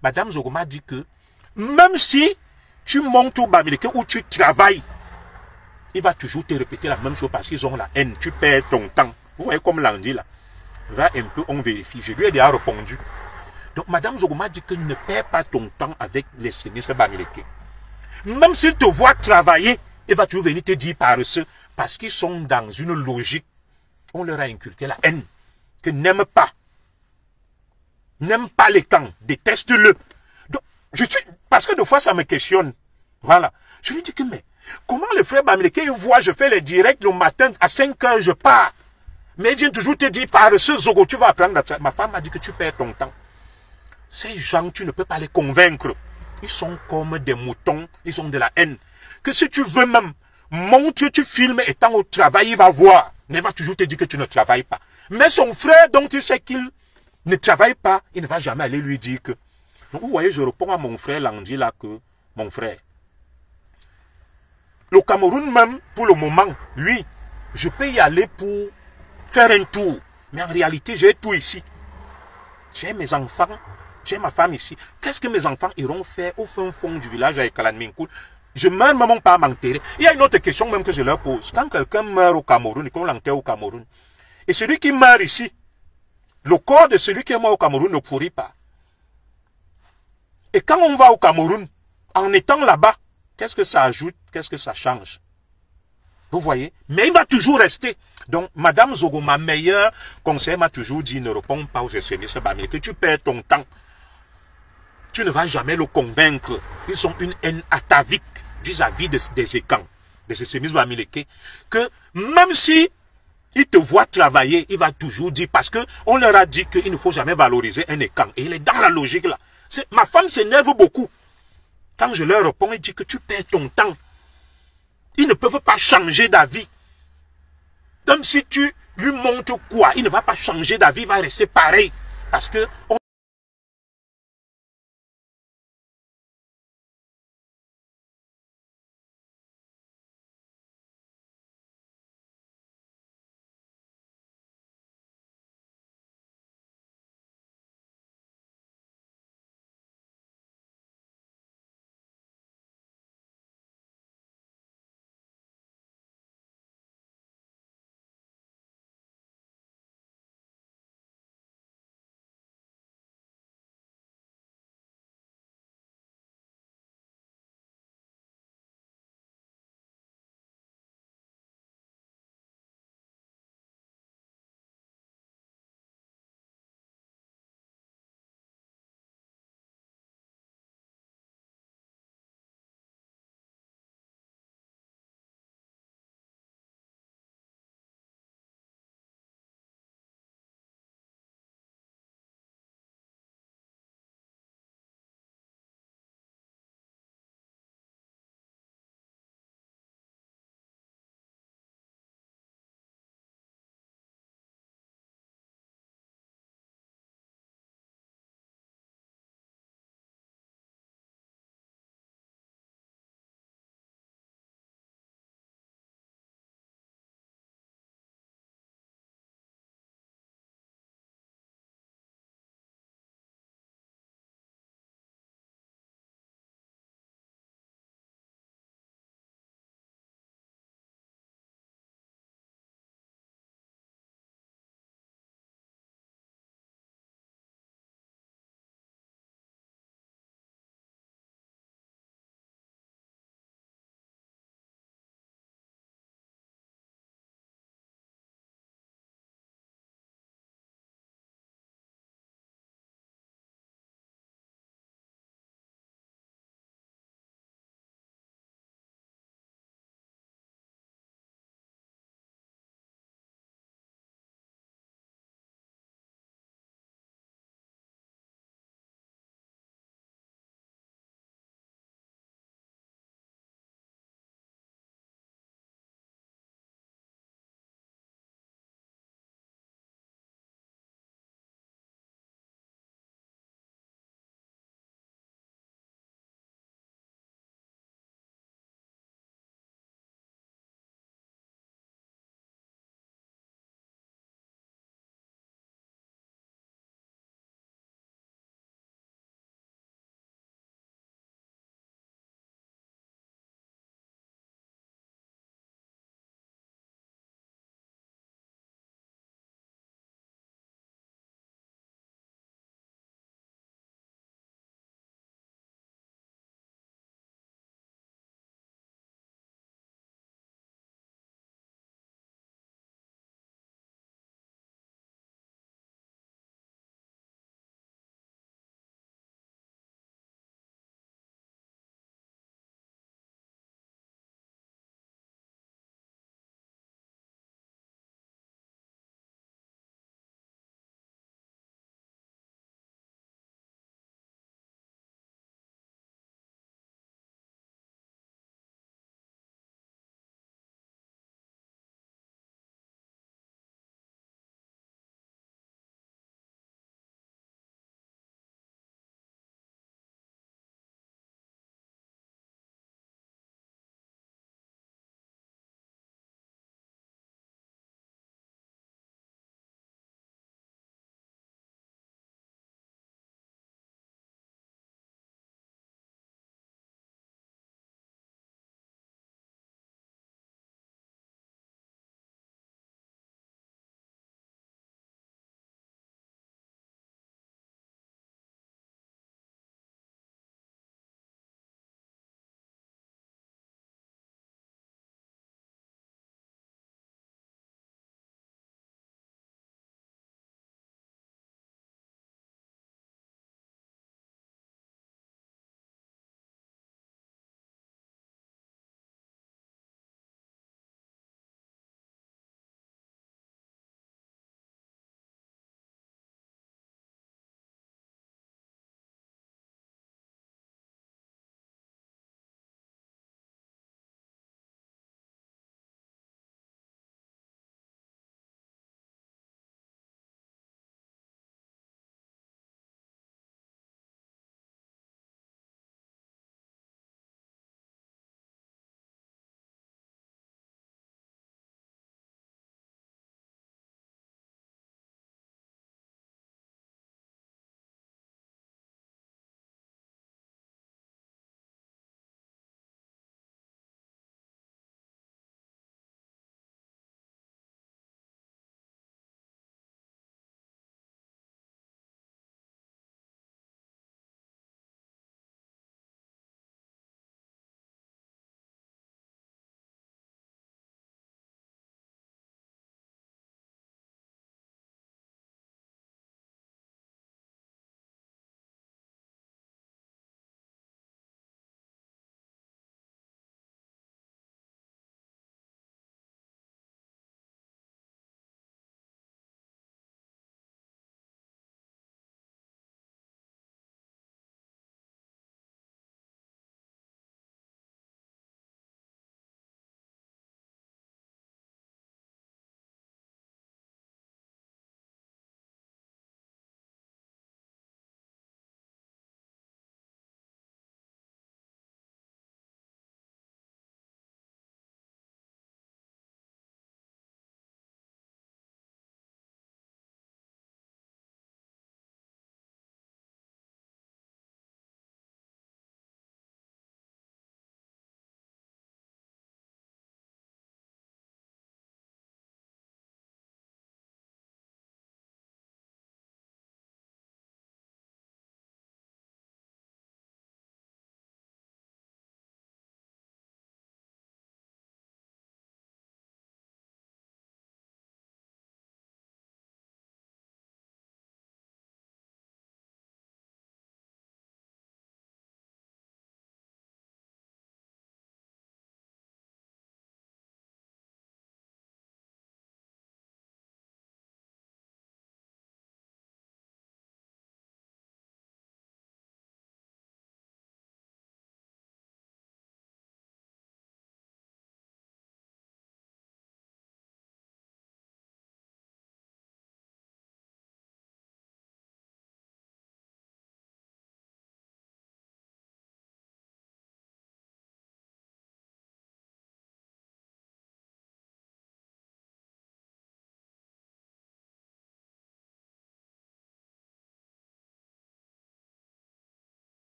Madame Zogo m'a dit que même si tu montes au Bamileke où tu travailles, il va toujours te répéter la même chose parce qu'ils ont la haine. Tu perds ton temps. Vous voyez comme Landy là. Va un peu, on vérifie. Je lui ai déjà répondu. Donc Madame Zogo m'a dit que ne perds pas ton temps avec l'extrémiste Bamileke. Même s'il te voit travailler, il va toujours venir te dire paresseux parce qu'ils sont dans une logique. On leur a inculqué la haine. Que n'aime pas. N'aime pas les camps. Déteste-le. Donc, parce que des fois, ça me questionne. Voilà. Je lui dis que, mais, comment le frère Bamileke, il voit, je fais les directs le matin, à 5 heures, je pars. Mais il vient toujours te dire, paresseux, Zogo, tu vas apprendre. Ma femme m'a dit que tu perds ton temps. Ces gens, tu ne peux pas les convaincre. Ils sont comme des moutons, ils ont de la haine. Que si tu veux même, montre, tu filmes étant au travail, il va voir. Mais il va toujours te dire que tu ne travailles pas. Mais son frère, dont il sait qu'il ne travaille pas, il ne va jamais aller lui dire que... Donc vous voyez, je réponds à mon frère Landy là que, mon frère, le Cameroun même, pour le moment, oui, je peux y aller pour faire un tour. Mais en réalité, j'ai tout ici. J'ai mes enfants, j'ai ma femme ici. Qu'est-ce que mes enfants iront faire au fin fond du village avec Kalanminkoul? Je meurs même pas à m'enterrer. Il y a une autre question même que je leur pose. Quand quelqu'un meurt au Cameroun et qu'on l'enterre au Cameroun, et celui qui meurt ici, le corps de celui qui est mort au Cameroun ne pourrit pas. Et quand on va au Cameroun, en étant là-bas, qu'est-ce que ça ajoute? Qu'est-ce que ça change? Vous voyez? Mais il va toujours rester. Donc, Madame Zogo, ma meilleure conseillère, m'a toujours dit, ne réponds pas aux extrémistes Bamileke, tu perds ton temps. Tu ne vas jamais le convaincre. Ils ont une haine atavique vis-à-vis des écans, des extrémistes Bamileke, que même si il te voit travailler, il va toujours dire, parce que on leur a dit qu'il ne faut jamais valoriser un écan. Et il est dans la logique là. Ma femme s'énerve beaucoup. Quand je leur réponds, il dit que tu perds ton temps. Ils ne peuvent pas changer d'avis. Comme si tu lui montres quoi, il ne va pas changer d'avis, il va rester pareil. Parce que